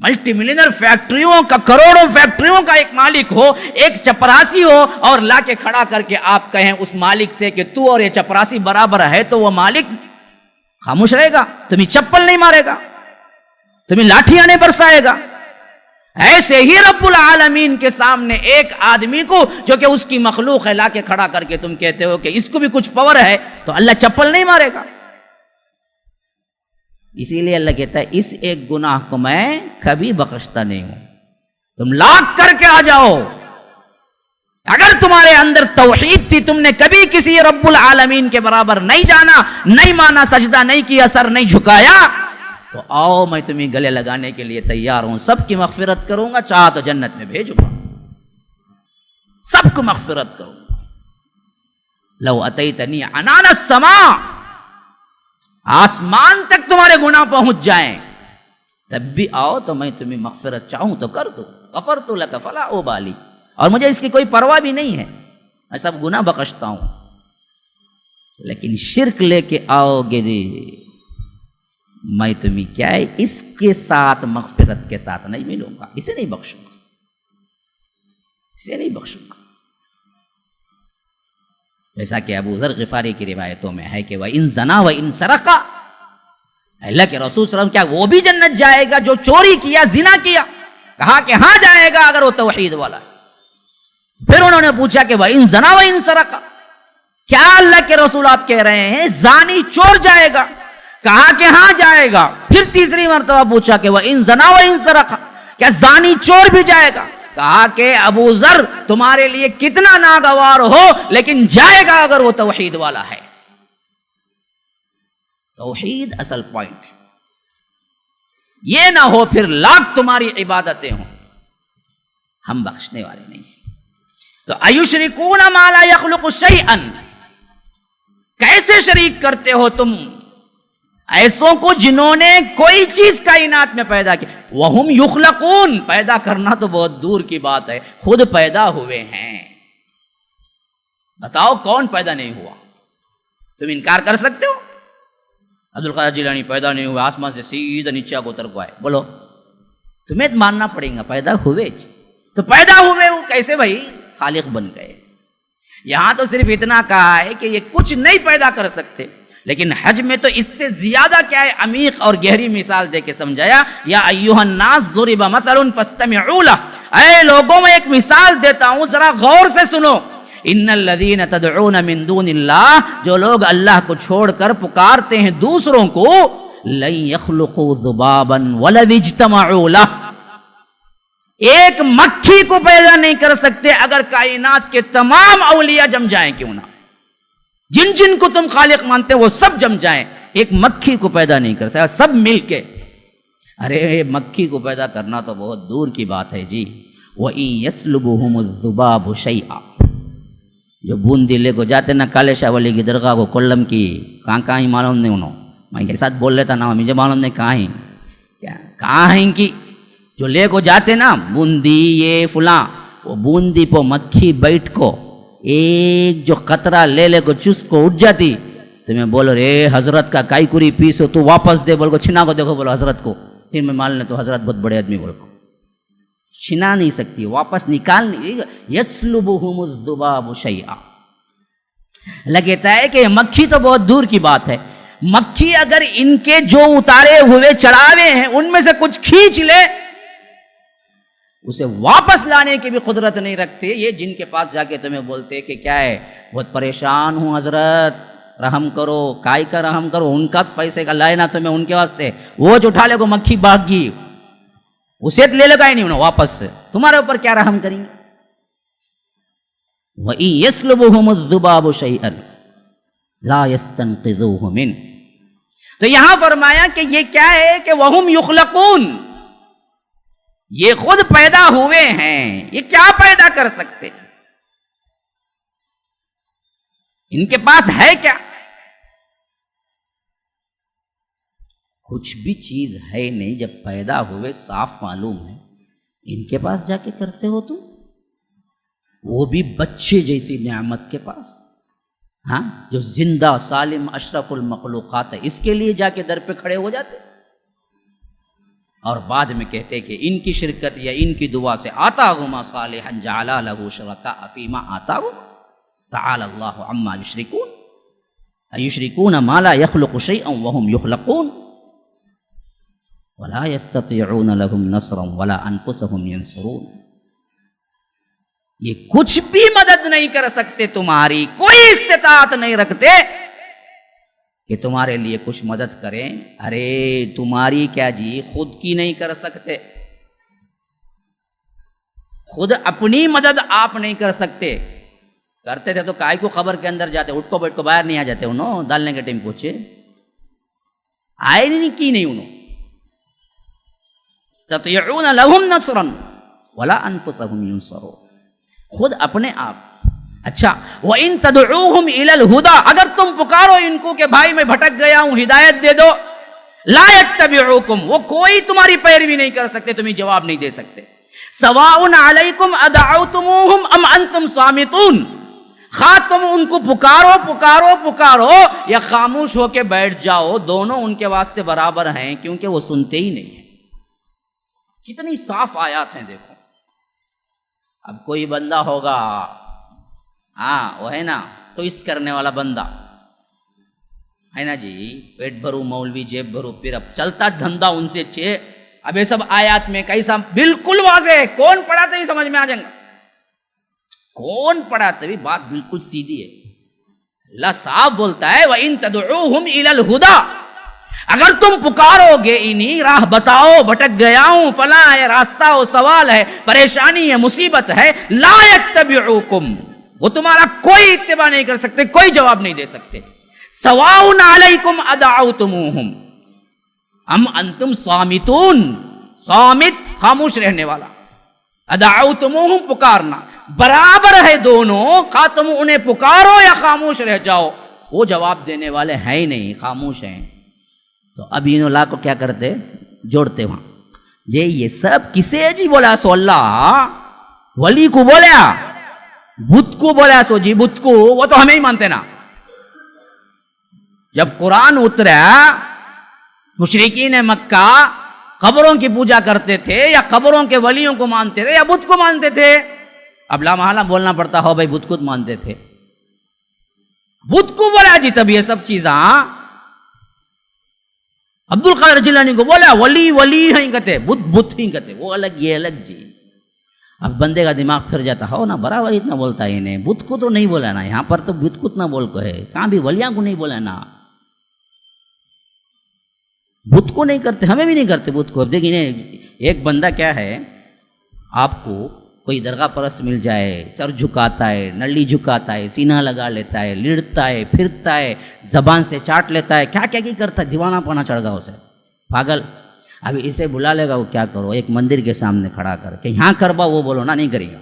ملٹی ملینر فیکٹریوں کا، کروڑوں فیکٹریوں کا ایک مالک ہو، ایک چپراسی ہو اور لا کے کھڑا کر کے آپ کہیں اس مالک سے کہ تو اور یہ چپراسی برابر ہے، تو وہ مالک خاموش رہے گا، تمہیں چپل نہیں مارے گا، تمہیں لاٹھیاں نہیں برسائے گا. ایسے ہی رب العالمین کے سامنے ایک آدمی کو جو کہ اس کی مخلوق ہے لا کے کھڑا کر کے تم کہتے ہو کہ اس کو بھی کچھ پاور ہے، تو اللہ چپل نہیں مارے گا. اسی لیے اللہ کہتا ہے اس ایک گناہ کو میں کبھی بخشتا نہیں ہوں، تم لاکھ کر کے آ جاؤ. اگر تمہارے اندر توحید تھی، تم نے کبھی کسی رب العالمین کے برابر نہیں جانا، نہیں مانا، سجدہ نہیں کیا، سر نہیں جھکایا، تو آؤ میں تمہیں گلے لگانے کے لیے تیار ہوں، سب کی مغفرت کروں گا، چاہا تو جنت میں بھیجوں گا، سب کو مغفرت کروں گا. لو اتیتنی عنان السماء، آسمان تک تمہارے گناہ پہنچ جائیں تب بھی آؤ تو میں تمہیں مغفرت چاہوں تو کر دوں. غفرت لک فلا ابالی، اور مجھے اس کی کوئی پرواہ بھی نہیں ہے، میں سب گناہ بخشتا ہوں. لیکن شرک لے کے آؤ گے جی، میں تمہیں کیا ہے اس کے ساتھ مغفرت کے ساتھ نہیں ملوں گا، اسے نہیں بخشوں گا، اسے نہیں بخشوں گا. جیسا کہ ابو ذر غفاری کی روایتوں میں ہے کہ وَإِن زَنَا وَإِن سَرَقَ، اللہ کے رسول صلی اللہ علیہ وسلم کیا وہ بھی جنت جائے گا جو چوری کیا، زنا کیا؟ کہا کہ ہاں جائے گا اگر وہ توحید والا ہے. پھر انہوں نے پوچھا کہ وَإِن زَنَا وَإِن سَرَقَ، کیا اللہ کے رسول آپ کہہ رہے ہیں زانی چور جائے گا؟ کہا کہ ہاں جائے گا. پھر تیسری مرتبہ پوچھا کہ وَإِن زَنَا وَإِن سَرَقَ، کیا زانی چور بھی جائے گا؟ کہا کہ ابو ذر تمہارے لیے کتنا ناگوار ہو لیکن جائے گا اگر وہ توحید والا ہے. توحید اصل پوائنٹ ہے. یہ نہ ہو پھر لاکھ تمہاری عبادتیں ہوں، ہم بخشنے والے نہیں ہیں. تو ایشرکون ما لا یخلق شیئا، کیسے شریک کرتے ہو تم ایسوں کو جنہوں نے کوئی چیز کائنات میں پیدا کی. وہم یخلقون، پیدا کرنا تو بہت دور کی بات ہے، خود پیدا ہوئے ہیں. بتاؤ کون پیدا نہیں ہوا؟ تم انکار کر سکتے ہو؟ عبد القادر جیلانی پیدا نہیں ہوئے، آسمان سے سیدھا نیچے کو اتر کو آئے. بولو تمہیں ماننا پڑے گا پیدا ہوئے. تو پیدا ہوئے وہ کیسے بھائی؟ خالق بن گئے. یہاں تو صرف اتنا کہا ہے کہ یہ کچھ نہیں پیدا کر سکتے، لیکن حج میں تو اس سے زیادہ کیا ہے عمیق اور گہری مثال دے کے سمجھایا. یا ایھا الناس ضرب مثل فاستمعوا له، اے لوگوں میں ایک مثال دیتا ہوں ذرا غور سے سنو. ان الذین تدعون من دون اللہ، جو لوگ اللہ کو چھوڑ کر پکارتے ہیں دوسروں کو، لن یخلقوا ذبابا ولو اجتمعوا له، ایک مکھی کو پیدا نہیں کر سکتے اگر کائنات کے تمام اولیاء جم جائیں کیوں نہ. جن جن کو تم خالق مانتے وہ سب جم جائیں، ایک مکھی کو پیدا نہیں کر سکتا سب مل کے. ارے مکھی کو پیدا کرنا تو بہت دور کی بات ہے جی. وَإِن يَسْلُبُهُمُ الذُّبَابُ شَيْئًا، جو بوندی لے کو جاتے نا کالے شاہ ولی کی درگاہ کو کولم کی، کہاں ہی معلوم نہیں انہوں، میں کے ساتھ بول لیتا نا مجھے معلوم نہیں کہاں ہیں کی، جو لے کو جاتے نا بوندی یہ فلاں، وہ بوندی پہ مکھی بیٹھ کو ایک جو قطرہ لے کو چس کو اٹھ جاتی. تمہیں بولو رے حضرت کا کائی کوری پیسو تو واپس دے، بول کو چھنا کو دیکھو، بولو حضرت کو، پھر میں مان لیں تو حضرت بہت بڑے آدمی، بول کو چھنا نہیں سکتی، واپس نکال نہیں. یسلبہم الذباب شیئا، اللہ کہتا ہے کہ مکھی تو بہت دور کی بات ہے. مکھی اگر ان کے جو اتارے ہوئے چڑھاوے ہیں ان میں سے کچھ کھینچ لے، اسے واپس لانے کی بھی قدرت نہیں رکھتے. یہ جن کے پاس جا کے تمہیں بولتے کہ کیا ہے بہت پریشان ہوں حضرت رحم کرو، کائی کا رحم کرو، ان کا پیسے کا لائے نا تمہیں ان کے واسطے، وہ جو اٹھا لے کو مکھی بھاگ گئی، اسے لے لگا ہی نہیں انہوں واپس سے، تمہارے اوپر کیا رحم کریں گے. وَإِن يَسْلُبُهُمُ الذُّبَابُ شَيْئًا لَا يَسْتَنقِذُوهُ مِنْهُ. تو یہاں فرمایا کہ یہ کیا ہے کہ وَهُمْ يُخْلَقُونَ، یہ خود پیدا ہوئے ہیں، یہ کیا پیدا کر سکتے، ان کے پاس ہے کیا؟ کچھ بھی چیز ہے نہیں. جب پیدا ہوئے صاف معلوم ہے، ان کے پاس جا کے کرتے ہو تم، وہ بھی بچے جیسی نعمت کے پاس، ہاں جو زندہ سالم اشرف المخلوقات ہے، اس کے لیے جا کے در پہ کھڑے ہو جاتے. اور بعد میں کہتے کہ ان کی شرکت یا ان کی دعا سے آتاہما صالحا جعل له شرکاء فیما آتاہما تعالی اللہ عما یشرکون ایشرکون ما لا یخلق شیئا وهم یخلقون ولا یستطیعون لهم نصرا ولا انفسهم ینصرون. یہ کچھ بھی مدد نہیں کر سکتے تمہاری، کوئی استطاعت نہیں رکھتے کہ تمہارے لیے کچھ مدد کریں. ارے تمہاری کیا جی، خود کی نہیں کر سکتے، خود اپنی مدد آپ نہیں کر سکتے. کرتے تھے تو کائی کو خبر کے اندر جاتے، اٹھ کو بیٹھ کو باہر نہیں آ جاتے انہوں ڈالنے کے ٹائم پہنچے، آئے نہیں کی نہیں انہوں. استطيعون لهم نصرا ولا انفسهم ينصرون، خود اپنے آپ. اچھا وَإِن تَدْعُوهُمْ إِلَى الْهُدَى، اگر تم پکارو ان کو کہ بھائی میں بھٹک گیا ہوں ہدایت دے دو، لا يتبعوكم، وہ کوئی تمہاری پیروی نہیں کر سکتے، تمہیں جواب نہیں دے سکتے. سواء علیکم ادعوتموہم ام انتم صامتون، خواہ تم ان کو پکارو یا خاموش ہو کے بیٹھ جاؤ، دونوں ان کے واسطے برابر ہیں، کیونکہ وہ سنتے ہی نہیں ہیں. کتنی صاف آیات ہیں دیکھو. اب کوئی بندہ ہوگا، ہاں وہ ہے نا تو اس کرنے والا بندہ ہے نا جی، پیٹ بھرو مولوی جیب بھرو پھر اب چلتا دھندا ان سے چے. اب یہ سب آیات میں کیسا بالکل واضح ہے، کون پڑھاتے بھی سمجھ میں آ جائیں گا، کون پڑھاتے بھی بات بالکل سیدھی ہے. اللہ صاحب بولتا ہے وَإِن تَدْعُوهُمْ إِلَى الْهُدَى، اگر تم پکارو گے انہیں راہ بتاؤ، بھٹک گیا ہوں، فلاں ہے، راستہ ہو، سوال ہے، پریشانی ہے، مصیبت ہے، لا يتبعوکم، وہ تمہارا کوئی اتباع نہیں کر سکتے، کوئی جواب نہیں دے سکتے. سواء علیکم ادعوتموہم ام انتم صامتون، صامت خاموش رہنے والا، ادعوتموہم پکارنا، برابر ہے دونوں، خواہ تم انہیں پکارو یا خاموش رہ جاؤ، وہ جواب دینے والے ہیں ہی نہیں، خاموش ہیں. تو اب انہوں لا کو کیا کرتے، جوڑتے وہاں یہ سب کسے جی بولا سو، اللہ ولی کو بولا، بت کو بولا سو جی، بت کو وہ تو ہمیں ہی مانتے نا. جب قرآن اترا مشرکین مکہ قبروں کی پوجا کرتے تھے یا قبروں کے ولیوں کو مانتے تھے یا بت کو مانتے تھے. اب لا محالہ بولنا پڑتا ہو بھائی بت کو مانتے تھے، بت کو بولا جی، تب یہ سب چیزاں عبد القادر جیلانی کو بولا ولی ہیں کہتے، بت ہی کہتے، وہ الگ یہ الگ جی. اب بندے کا دماغ پھر جاتا ہو نا، برابر اتنا بولتا ہے انہیں، بت کو تو نہیں بولا نا، یہاں پر تو بت کو اتنا بول کو ہے، کہاں بھی ولیاں کو نہیں بولا نا، بت کو نہیں کرتے، ہمیں بھی نہیں کرتے بت کو. اب دیکھیں ایک بندہ کیا ہے، آپ کو کوئی درگاہ پرست مل جائے، سر جھکاتا ہے، نلی جھکاتا ہے، سینہ لگا لیتا ہے، لڑتا ہے، پھرتا ہے، زبان سے چاٹ لیتا ہے، کیا کرتا ہے، دیوانہ پانا چڑھ گا اسے، پاگل. ابھی اسے بلا لے گا، وہ کیا کرو، ایک مندر کے سامنے کھڑا کر کے یہاں کربا، وہ بولو نا نہیں کرے گا.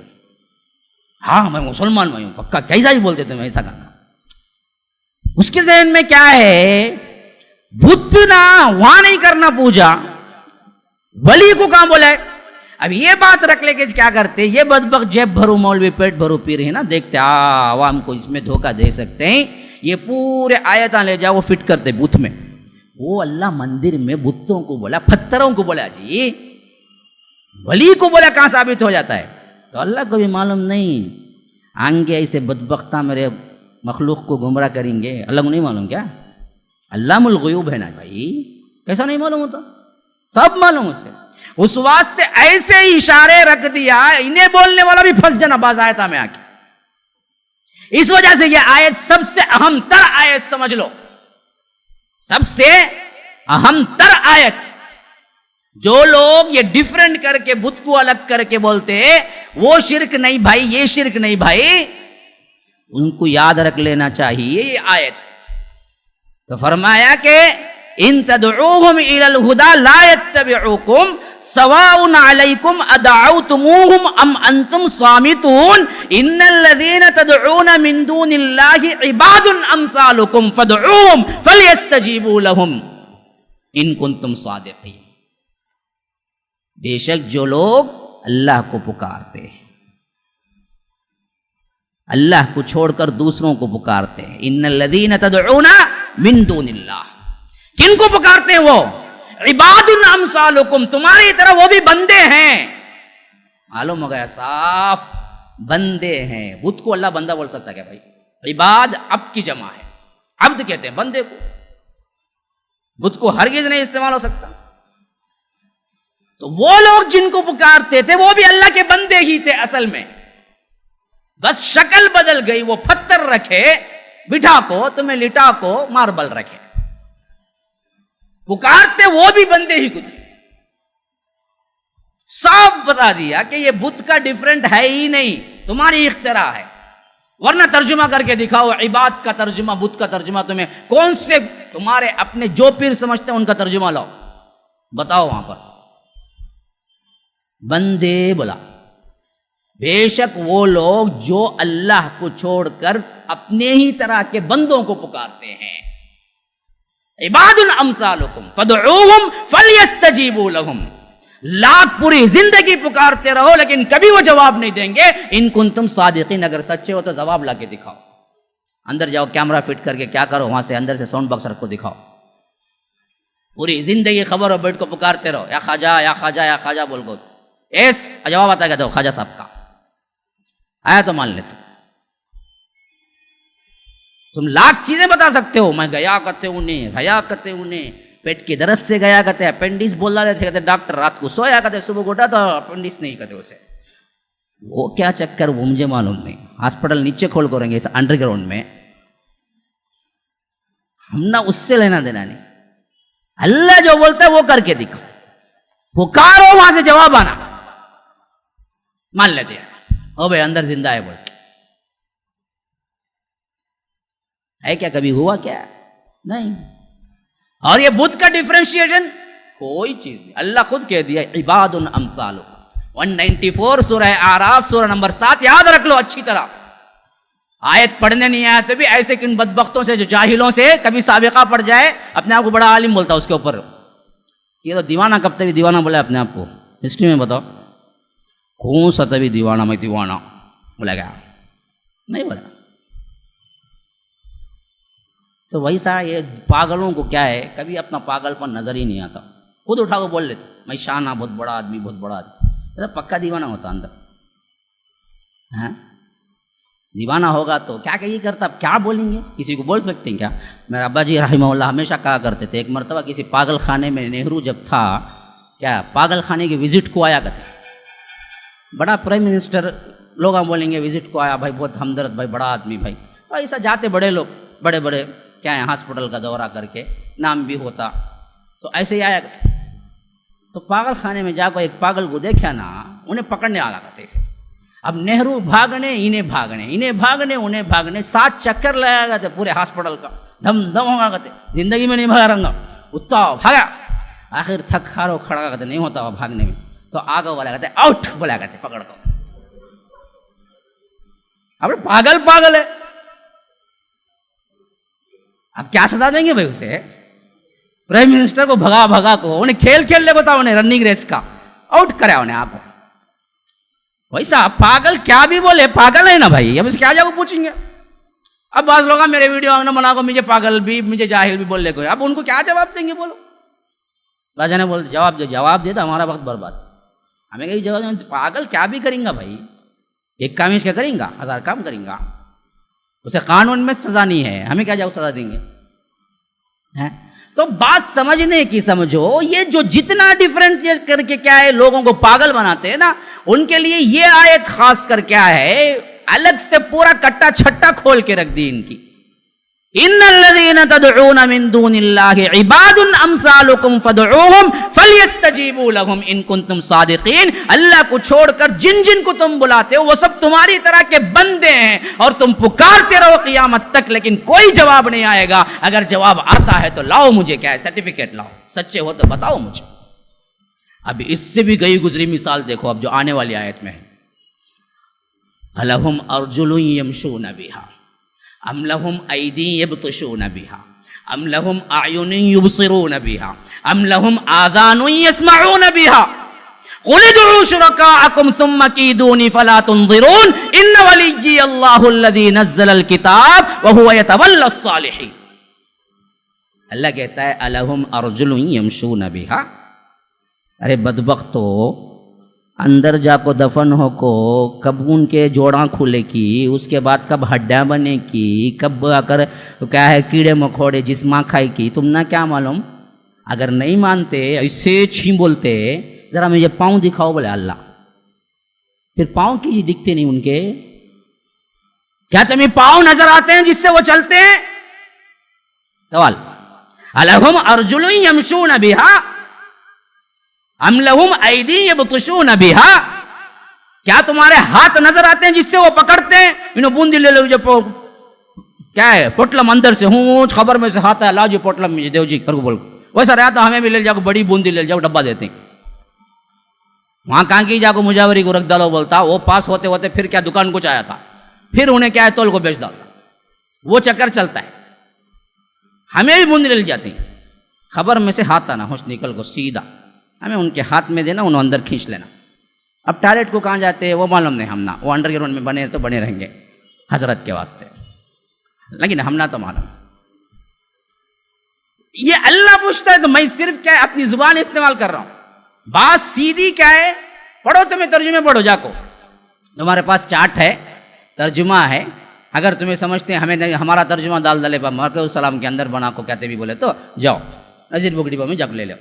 ہاں میں مسلمان میں ہوں پکا، کیسا ہی بولتے تھے میں ایسا کرنا. اس کے ذہن میں کیا ہے، بت نہ وہاں نہیں کرنا پوجا، ولی کو کہاں بولا ہے. اب یہ بات رکھ لے کے کیا کرتے، یہ بدبخت جیب بھرو مولوی پیٹ بھرو پیر ہے نا، دیکھتے عوام کو اس میں دھوکہ دے سکتے ہیں، یہ پورے آیتاں لے جاؤ وہ فٹ کرتے بت میں. وہ اللہ مندر میں بتوں کو بولا، پتھروں کو بولا جی، ولی کو بولا کہاں ثابت ہو جاتا ہے. تو اللہ کو بھی معلوم نہیں، آنگے ایسے بدبختہ میرے مخلوق کو گمراہ کریں گے، اللہ کو نہیں معلوم کیا، علام الغیوب ہے نا بھائی، کیسا نہیں معلوم ہوتا، سب معلوم اسے. اس واسطے ایسے ہی اشارے رکھ دیا، انہیں بولنے والا بھی پھنس جانا باز آیتہ میں آ کے. اس وجہ سے یہ آیت سب سے اہم تر آیت سمجھ لو، سب سے اہم تر آیت. جو لوگ یہ ڈیفرنٹ کر کے بت کو الگ کر کے بولتے وہ شرک نہیں بھائی، یہ شرک نہیں بھائی، ان کو یاد رکھ لینا چاہیے یہ آیت. تو فرمایا کہ ان تدعوہم الی الہدی لا یتبعوکم سواء علیکم ادعوتموہم ام انتم صامتون ان الذین تدعون من دون اللہ عباد امثالکم فادعوہم فلیستجیبوا لہم ان کنتم صادقین. بے شک جو لوگ اللہ کو پکارتے ہیں، اللہ کو چھوڑ کر دوسروں کو پکارتے ہیں، ان الذین تدعون من دون اللہ، کن کو پکارتے ہیں وہ؟ عباد امثالکم، تمہاری طرح وہ بھی بندے ہیں. معلوم ہو گیا صاف، بندے ہیں. بت کو اللہ بندہ بول سکتا ہے کیا بھائی؟ عباد عبد کی جمع ہے، عبد کہتے ہیں بندے کو. بت کو ہرگز نہیں استعمال ہو سکتا. تو وہ لوگ جن کو پکارتے تھے وہ بھی اللہ کے بندے ہی تھے اصل میں، بس شکل بدل گئی. وہ پتھر رکھے بٹھا کو، تمہیں لٹا کو ماربل رکھے. پکارتے وہ بھی بندے ہی کو تھے. صاف بتا دیا کہ یہ بت کا ڈیفرنٹ ہے ہی نہیں، تمہاری اختراع ہے. ورنہ ترجمہ کر کے دکھاؤ، عباد کا ترجمہ، بت کا ترجمہ، تمہیں کون سے تمہارے اپنے جو پیر سمجھتے ہیں ان کا ترجمہ لاؤ، بتاؤ وہاں پر. بندے بولا. بے شک وہ لوگ جو اللہ کو چھوڑ کر اپنے ہی طرح کے بندوں کو پکارتے ہیں. عباد امثالکم فدعوہم فلیستجیبوا لہم. لاکھ پوری زندگی پکارتے رہو لیکن کبھی وہ جواب نہیں دیں گے. ان کنتم صادقین، اگر سچے ہو تو جواب لا کے دکھاؤ. اندر جاؤ، کیمرہ فٹ کر کے کیا کرو، وہاں سے اندر سے ساؤنڈ باکس رکھو، دکھاؤ. پوری زندگی خبر ہو بیٹھ کو پکارتے رہو، یا خواجہ یا خواجہ یا خواجہ بول گو، ایس جواب آتا ہے کہ خواجہ صاحب کا آیا تو مان لیتے. تم لاکھ چیزیں بتا سکتے ہو، میں گیا کرتے انہیں، حیا کرتے انہیں، پیٹ کی درد سے گیا کرتے، اپینڈس بول رہے تھے، کہتے ڈاکٹر رات کو سویا کرتے، صبح اٹھا تو اپینڈس نہیں کرتے اسے. وہ کیا چکر وہ مجھے معلوم نہیں. ہاسپٹل نیچے کھول کریں گے اس انڈر گراؤنڈ میں، ہم نہ اس سے لینا دینا نہیں. اللہ جو بولتا ہے وہ کر کے دکھاؤ. پکارو، وہاں سے جواب آنا، مان لیتے ہیں او بھائی اندر زندہ ہے. بول ہے کیا؟ کبھی ہوا کیا؟ نہیں. اور یہ بت کا ڈیفرینشیشن کوئی چیز نہیں. اللہ خود کہہ دیا عباد امثالکم. 194 سورہ اعراف سورہ نمبر 7 یاد رکھ لو اچھی طرح. آیت پڑھنے نہیں آیا تو بھی ایسے کن بدبختوں سے جو جاہلوں سے کبھی سابقہ پڑ جائے، اپنے آپ کو بڑا عالم بولتا اس کے اوپر. یہ تو دیوانہ کب تک دیوانہ بولا اپنے آپ کو؟ ہسٹری میں بتاؤ کون سا تبھی دیوانہ میں دیوانہ بولا گیا؟ نہیں بولا. تو ویسا یہ پاگلوں کو کیا ہے، کبھی اپنا پاگل پن نظر ہی نہیں آتا. خود اٹھا کو بول لیتے میں شانہ، بہت بڑا آدمی، بہت بڑا آدمی. پکا دیوانہ ہوتا اندر. ہاں دیوانہ ہوگا تو کیا کہ یہ کرتا، اب کیا بولیں گے؟ کسی کو بول سکتے ہیں کیا؟ میرے ابا جی رحمہ اللہ ہمیشہ کہا کرتے تھے، ایک مرتبہ کسی پاگل خانے میں نہرو جب تھا، کیا پاگل خانے کی وزٹ کو آیا کرتے، بڑا پرائم منسٹر، لوگ ہم بولیں گے وزٹ کو آیا بھائی، بہت ہمدرد بھائی، بڑا آدمی بھائی. تو ایسا جاتے بڑے لوگ، بڑے بڑے کیا ہے، ہاسپٹل کا دورہ کر کے، نام بھی ہوتا، تو ایسے ہی آیا کرتے. تو پاگل خانے میں جا کر ایک پاگل کو دیکھا نا، انہیں پکڑنے آ کرتے اسے. اب نہرو بھاگنے، انہیں بھاگنے، انہیں بھاگنے، انہیں بھاگنے، 7 چکر لگا کرتے پورے ہاسپٹل کا، دھم دھم ہوگا کرتے. زندگی میں نہیں بھاگا رنگا، اتنا بھاگا، آخر تھک ہارو کھڑا کرتے، نہیں ہوتا وہ بھاگنے میں. تو آگے والا کہتے آؤٹ بولا کرتے، پکڑ کو. اب پاگل پاگل ہے، اب کیا سزا دیں گے بھائی اسے؟ پرائم منسٹر کو بھگا بھگا کو، انہیں کھیل کھیل لے بتاؤ، انہیں رننگ ریس کا آؤٹ کرا انہیں. آپ ویسا پاگل کیا بھی بولے، پاگل ہے نا بھائی، اب اس کیا جا کو پوچھیں گے. اب بعض لوگ میرے ویڈیو آگنا بنا کو مجھے پاگل بھی، مجھے جاہل بھی بولنے کو، اب ان کو کیا جواب دیں گے؟ بولو. راجا نے بول جواب دے تو ہمارا وقت برباد. ہمیں کہیں جواب دیں، پاگل کیا بھی کریں گا بھائی، ایک کام اس کا کریں گا، 1000 کام کریں گا. اسے قانون میں سزا نہیں ہے، ہمیں کیا جاؤ سزا دیں گے؟ تو بات سمجھنے کی سمجھو. یہ جو جتنا ڈیفرنٹ کر کے کیا ہے لوگوں کو پاگل بناتے ہیں نا، ان کے لیے یہ آیت خاص کر کیا ہے، الگ سے پورا کٹا چھٹا کھول کے رکھ دی ان کی. ان الذین تدعون من دون اللہ عباد امثالکم فدعوہم فلیستجیبوا لہم ان کنتم صادقین. اللہ کو چھوڑ کر جن جن کو تم بلاتے ہو وہ سب تمہاری طرح کے بندے ہیں، اور تم پکارتے رہو قیامت تک، لیکن کوئی جواب نہیں آئے گا. اگر جواب آتا ہے تو لاؤ مجھے، کیا ہے سرٹیفکیٹ لاؤ، سچے ہو تو بتاؤ مجھے. اب اس سے بھی گئی گزری مثال دیکھو اب جو آنے والی آیت میں ہے. الہم ارجل یمشون بہا ام لہم ایدی یبطشون بہا ام لہم اعین یبصرون بہا ام لہم آذان یسمعون بہا قل ادعوا شرکاءکم ثم کیدونی فلا تنظرون ان ولیی اللہ الذی نزل الکتاب وہو یتولی الصالحین. اللہ کہتا ہے الہم ارجل یمشون بہا. ارے بدبختو, اندر جا کو دفن ہو کو کب ان کے جوڑاں کھلے کی, اس کے بعد کب ہڈیاں بنے کی, کب آ کر کیا ہے کیڑے مکوڑے جسماں کھائی کی, تم نہ کیا معلوم. اگر نہیں مانتے ایسے چھین بولتے, ذرا مجھے پاؤں دکھاؤ, بولے اللہ. پھر پاؤں کی دکھتے نہیں ان کے, کیا تمہیں پاؤں نظر آتے ہیں جس سے وہ چلتے ہیں؟ سوال. الہم ارجل یمشون بہا ام لہم ایدی یبطشون بہا. کیا تمہارے ہاتھ نظر آتے ہیں جس سے وہ پکڑتے ہیں؟ انہوں بوندی لے لو, جو کیا ہے پوٹلم اندر سے ہوں خبر میں سے ہاتھ ہے, لاؤ جی پوٹلم مجھے دیو جی کر کو بول, ویسا رہتا ہمیں بھی لے جاؤ, بڑی بوندی لے جاؤ, ڈبہ دیتے ہیں. وہاں کہاں کی جا کو مجاوری کو رکھ ڈالو بولتا, وہ پاس ہوتے ہوتے پھر کیا دکان کچھ آیا تھا, پھر انہیں کیا ہے تول کو بیچ ڈالتا, وہ چکر چلتا ہے. ہمیں بھی بوندی لے جاتے ہیں, خبر میں سے ہاتھ آنا ہوش نکل کو سیدھا ہمیں ان کے ہاتھ میں دینا, انہوں اندر کھینچ لینا. اب ٹوائلٹ کو کہاں جاتے ہیں وہ معلوم نہیں, ہم نہ وہ انڈر گراؤنڈ میں بنے تو بنے رہیں گے حضرت کے واسطے, لیکن ہم نہ تو معلوم. یہ اللہ پوچھتا ہے تو میں صرف کیا ہے اپنی زبان استعمال کر رہا ہوں. بات سیدھی کیا ہے, پڑھو تمہیں ترجمے پڑھو جا کو, تمہارے پاس چارٹ ہے, ترجمہ ہے. اگر تمہیں سمجھتے ہیں ہمیں ہمارا ترجمہ دال دلے پا مرکز السلام کے اندر بنا کو کہتے بھی بولے تو جاؤ نذیر بک ڈبہ میں جب لے لو,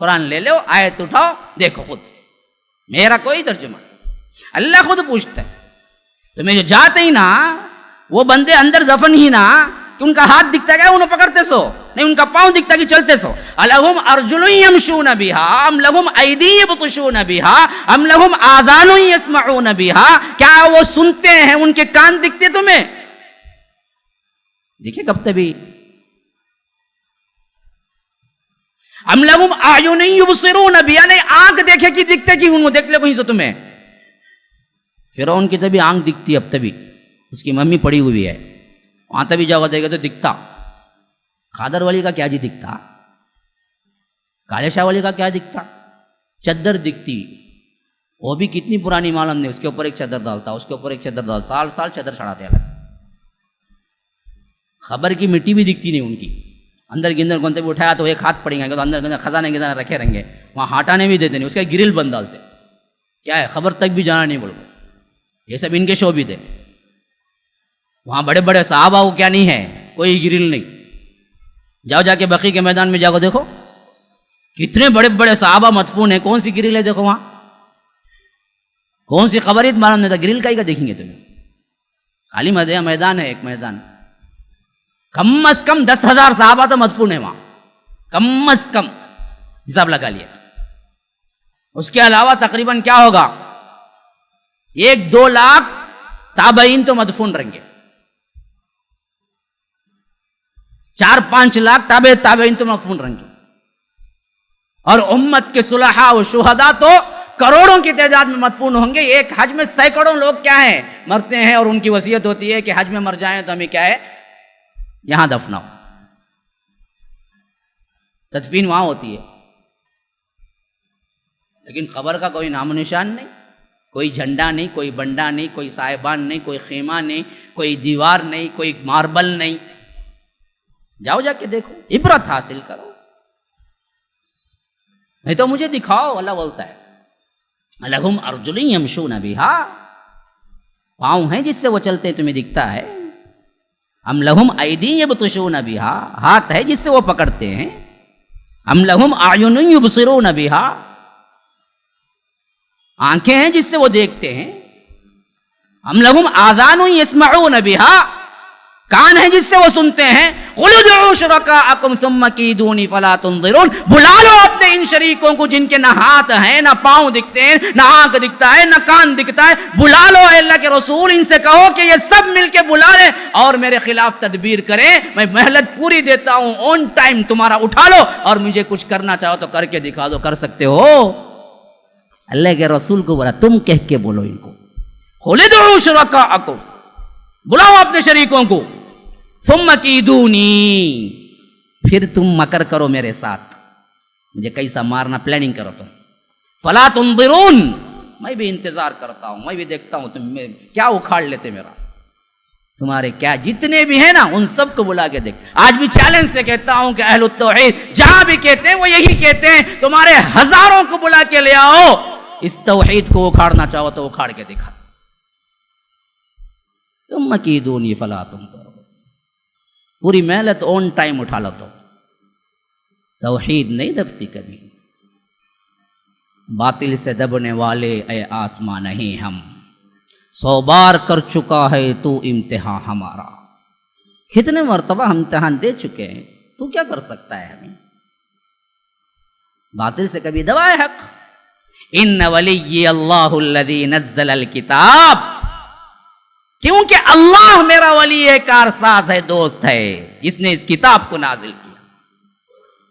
قرآن لے لو, آیت اٹھاؤ, دیکھو خود, میرا کوئی ترجمہ. اللہ خود پوچھتا ہے تمہیں جو جاتے ہی نا وہ بندے اندر دفن ہی نا, کہ ان کا ہاتھ دکھتا کیا انہوں پکڑتے سو, نہیں ان کا پاؤں دکھتا کہ چلتے سو. الہم ارجل یمشون بہا ام لہم ایدی یبطشون بہا ام لہم آذان یسمعون بہا. کیا وہ سنتے ہیں, ان کے کان دکھتے تمہیں؟ دیکھیں کب تبھی. ام لہم اعین یبصرون بہا, نہیں آنکھ دیکھے کہ دکھتے کہ انہوں دیکھ لے کہیں سے تمہیں. فرعون کی تبھی آنکھ دکھتی, اب تبھی اس کی ممی پڑی ہوئی ہے, وہاں تبھی جاؤ دے گا تو دکھتا. قادر والی کا کیا جی دکھتا, کالے شاہ والی کا کیا دکھتا, چادر دکھتی, وہ بھی کتنی پرانی معلوم نہیں, اس کے اوپر ایک چادر ڈالتا, اس کے اوپر ایک چادر ڈالتا, سال سال چادر چڑھاتے الگ. خبر کی مٹی بھی دکھتی نہیں ان کی, اندر گندر کونتے بھی اٹھایا تو ایک ہاتھ پڑیں گے, تو اندر گندر خزانے کے رکھے رہیں گے, وہاں ہٹانے بھی دیتے نہیں, اس کا گرل بند ڈالتے. کیا ہے خبر تک بھی جانا نہیں بول, یہ سب ان کے شو بھی تھے. وہاں بڑے بڑے صحابہ کو کیا نہیں ہے, کوئی گرل نہیں. جاؤ جا کے بقی کے میدان میں جاؤ دیکھو کتنے بڑے بڑے صحابہ مدفون ہیں, کون سی گرل ہے دیکھو وہاں, کون سی خبریت معلوم نہیں تھا, گرل کا ہی کا دیکھیں گے تمہیں. خالی میدان ہے, ایک میدان, کم از کم 10,000 صحابہ تو مدفون ہے وہاں, کم از کم حساب لگا لیا. اس کے علاوہ تقریباً کیا ہوگا 1-2 لاکھ تابعین تو مدفون رہیں گے, 4-5 لاکھ تابعین تو مدفون رہیں گے, اور امت کے صلحاء و شہداء تو کروڑوں کی تعداد میں مدفون ہوں گے. ایک حج میں سینکڑوں لوگ کیا ہیں مرتے ہیں, اور ان کی وصیت ہوتی ہے کہ حج میں مر جائیں تو ہمیں کیا ہے یہاں دفناؤ, تدفین وہاں ہوتی ہے. لیکن قبر کا کوئی نام و نشان نہیں, کوئی جھنڈا نہیں, کوئی بنڈا نہیں, کوئی صاحبان نہیں, کوئی خیمہ نہیں, کوئی دیوار نہیں, کوئی ماربل نہیں. جاؤ جا کے دیکھو, عبرت حاصل کرو, نہیں تو مجھے دکھاؤ. اللہ بولتا ہے الہم ارجل یمشون بہا, پاؤں ہیں جس سے وہ چلتے ہیں, تمہیں دکھتا ہے. ام لہم ایدی یبطشون بہا, ہاتھ ہے جس سے وہ پکڑتے ہیں. ام لہم اعین یبصرون بہا, آنکھیں ہیں جس سے وہ دیکھتے ہیں. ام لہم آذان یسمعون بہا, کان ہیں جس سے وہ سنتے ہیں. قل ادعوا شرکاءکم ثم کیدونی فلا تنظرون, بلا لو اپنے ان شریکوں کو جن کے نہ ہاتھ ہیں, نہ پاؤں دکھتے ہیں, نہ آنکھ دکھتا ہے, نہ کان دکھتا ہے. بلا لو اے اللہ کے رسول, ان سے کہو کہ یہ سب مل کے بلا لیں اور میرے خلاف تدبیر کریں. میں مہلت پوری دیتا ہوں, آن ٹائم تمہارا اٹھا لو, اور مجھے کچھ کرنا چاہو تو کر کے دکھا دو, کر سکتے ہو. اللہ کے رسول کو بولا تم کہہ کے بولو ان کو, قل ادعوا شرکاءکم, بلاؤ اپنے شریکوں کو. ثم کیدونی, پھر تم مکر کرو میرے ساتھ, مجھے کیسا مارنا پلاننگ کرو تم. فلا تنظرون, میں بھی انتظار کرتا ہوں, میں بھی دیکھتا ہوں تم کیا اکھاڑ لیتے میرا. تمہارے کیا جتنے بھی ہیں نا ان سب کو بلا کے دیکھ. آج بھی چیلنج سے کہتا ہوں کہ اہل التوحید جہاں بھی کہتے ہیں وہ یہی کہتے ہیں تمہارے ہزاروں کو بلا کے لے آؤ, اس توحید کو اکھاڑنا چاہو تو اکھاڑ کے دکھا. تم مکیدونی فلا تمطرون, پوری محنت آن ٹائم اٹھا لو تو توحید نہیں دبتی کبھی. باطل سے دبنے والے اے آسمان نہیں ہم, 100 بار کر چکا ہے تو امتحان ہمارا. کتنے مرتبہ ہم امتحان دے چکے ہیں, تو کیا کر سکتا ہے ہمیں. باطل سے کبھی دبائے حق. ان ولی اللہ الذی نزل الکتاب, کیونکہ اللہ میرا ولی ہے, کارساز ہے, دوست ہے, اس نے اس کتاب کو نازل کیا.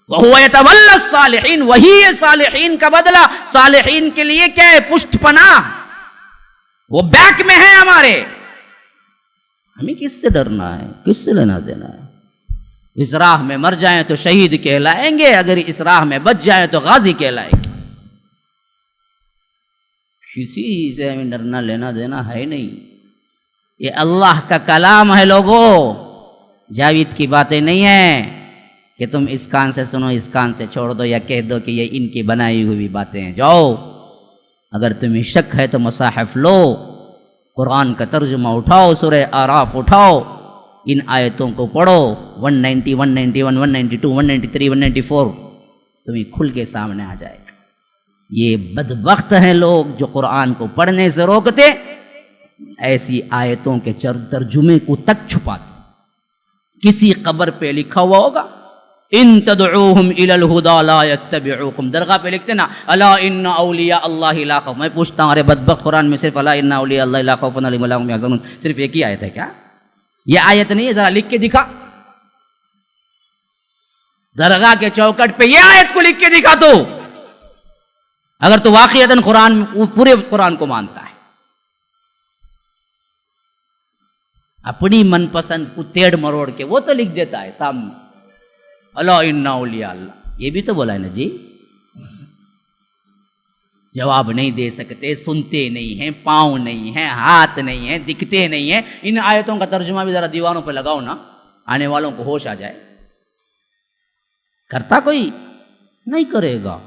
وَهُوَ يَتَوَلَّى الصَّالِحِينَ, وہی ہے صالحین کا بدلہ. صالحین کے لیے کیا ہے؟ پشت پناہ, وہ بیک میں ہے ہمارے. ہمیں کس سے ڈرنا ہے, کس سے لینا دینا ہے. اس راہ میں مر جائیں تو شہید کہلائیں گے, اگر اس راہ میں بچ جائیں تو غازی کہلائیں گے. کسی سے ہمیں ڈرنا لینا دینا ہے نہیں. یہ اللہ کا کلام ہے لوگوں, جاوید کی باتیں نہیں ہیں کہ تم اس کان سے سنو اس کان سے چھوڑ دو, یا کہہ دو کہ یہ ان کی بنائی ہوئی باتیں ہیں. جاؤ, اگر تمہیں شک ہے تو مصاحف لو, قرآن کا ترجمہ اٹھاؤ, سورہ آراف اٹھاؤ, ان آیتوں کو پڑھو. 190, 191, 192, 193, 194 تمہیں کھل کے سامنے آ جائے گا. یہ بدبخت ہیں لوگ جو قرآن کو پڑھنے سے روکتے, ایسی آیتوں کے ترجمے کو تک چھپاتے. کسی قبر پہ لکھا ہوا ہوگا ان تدعوہم الی الہدی لا یتبعوکم, درگاہ پہ لکھتے نا الا ان اولیاء اللہ لا خوف. میں پوچھتا ہوں ارے بدبخت, قرآن میں صرف الا ان اولیاء اللہ لا خوف علیہم ولا هم یحزنون صرف ایک ہی آیت ہے کیا؟ یہ آیت نہیں ہے, ذرا لکھ کے دکھا. درگاہ کے چوکٹ پہ یہ آیت کو لکھ کے دکھا تو, اگر تو واقعتاً قرآن پورے قرآن کو مانتا ہے. اپنی من پسند کو تیڑ مروڑ کے وہ تو لکھ دیتا ہے سامنے الا ان اولیاء اللہ. یہ بھی تو بولا ہے نا جی. جواب نہیں دے سکتے, سنتے نہیں ہیں, پاؤں نہیں ہیں, ہاتھ نہیں ہیں, دکھتے نہیں ہیں. ان آیتوں کا ترجمہ بھی ذرا دیواروں پہ لگاؤ نا, آنے والوں کو ہوش آ جائے. کرتا کوئی نہیں کرے گا.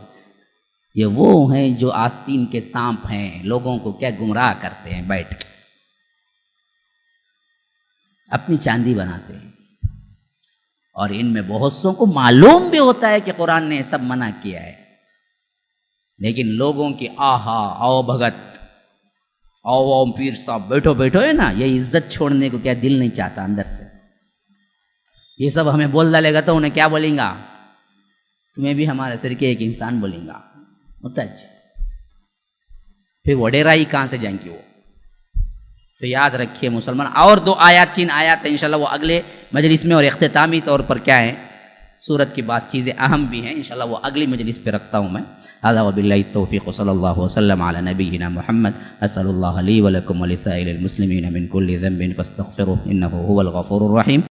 یہ وہ ہیں جو آستین کے سانپ ہیں, لوگوں کو کیا گمراہ کرتے ہیں بیٹھ کے, اپنی چاندی بناتے ہیں. اور ان میں بہت سو کو معلوم بھی ہوتا ہے کہ قرآن نے سب منع کیا ہے, لیکن لوگوں کی آہا آؤ بھگت, آؤ پیر صاحب بیٹھو بیٹھو ہے نا, یہ عزت چھوڑنے کو کیا دل نہیں چاہتا اندر سے. یہ سب ہمیں بول ڈالے گا تو انہیں کیا بولیں گا, تمہیں بھی ہمارے سر کے ایک انسان بولیں گا متج, پھر وڈیرائی کہاں سے جائیں گے وہ. تو یاد رکھیے مسلمان. اور 2 آیات 3 آیات ہیں انشاءاللہ, وہ اگلے مجلس میں, اور اختتامی طور پر کیا ہیں سورت کی بعض چیزیں اہم بھی ہیں, انشاءاللہ وہ اگلی مجلس پہ رکھتا ہوں میں. هذا وبالله التوفیق صلی اللہ وسلم علی نبینا محمد. اسأل اللہ لی ولکم ولسائر المسلمین من کل ذنب فاستغفروه انه هو الغفور الرحیم.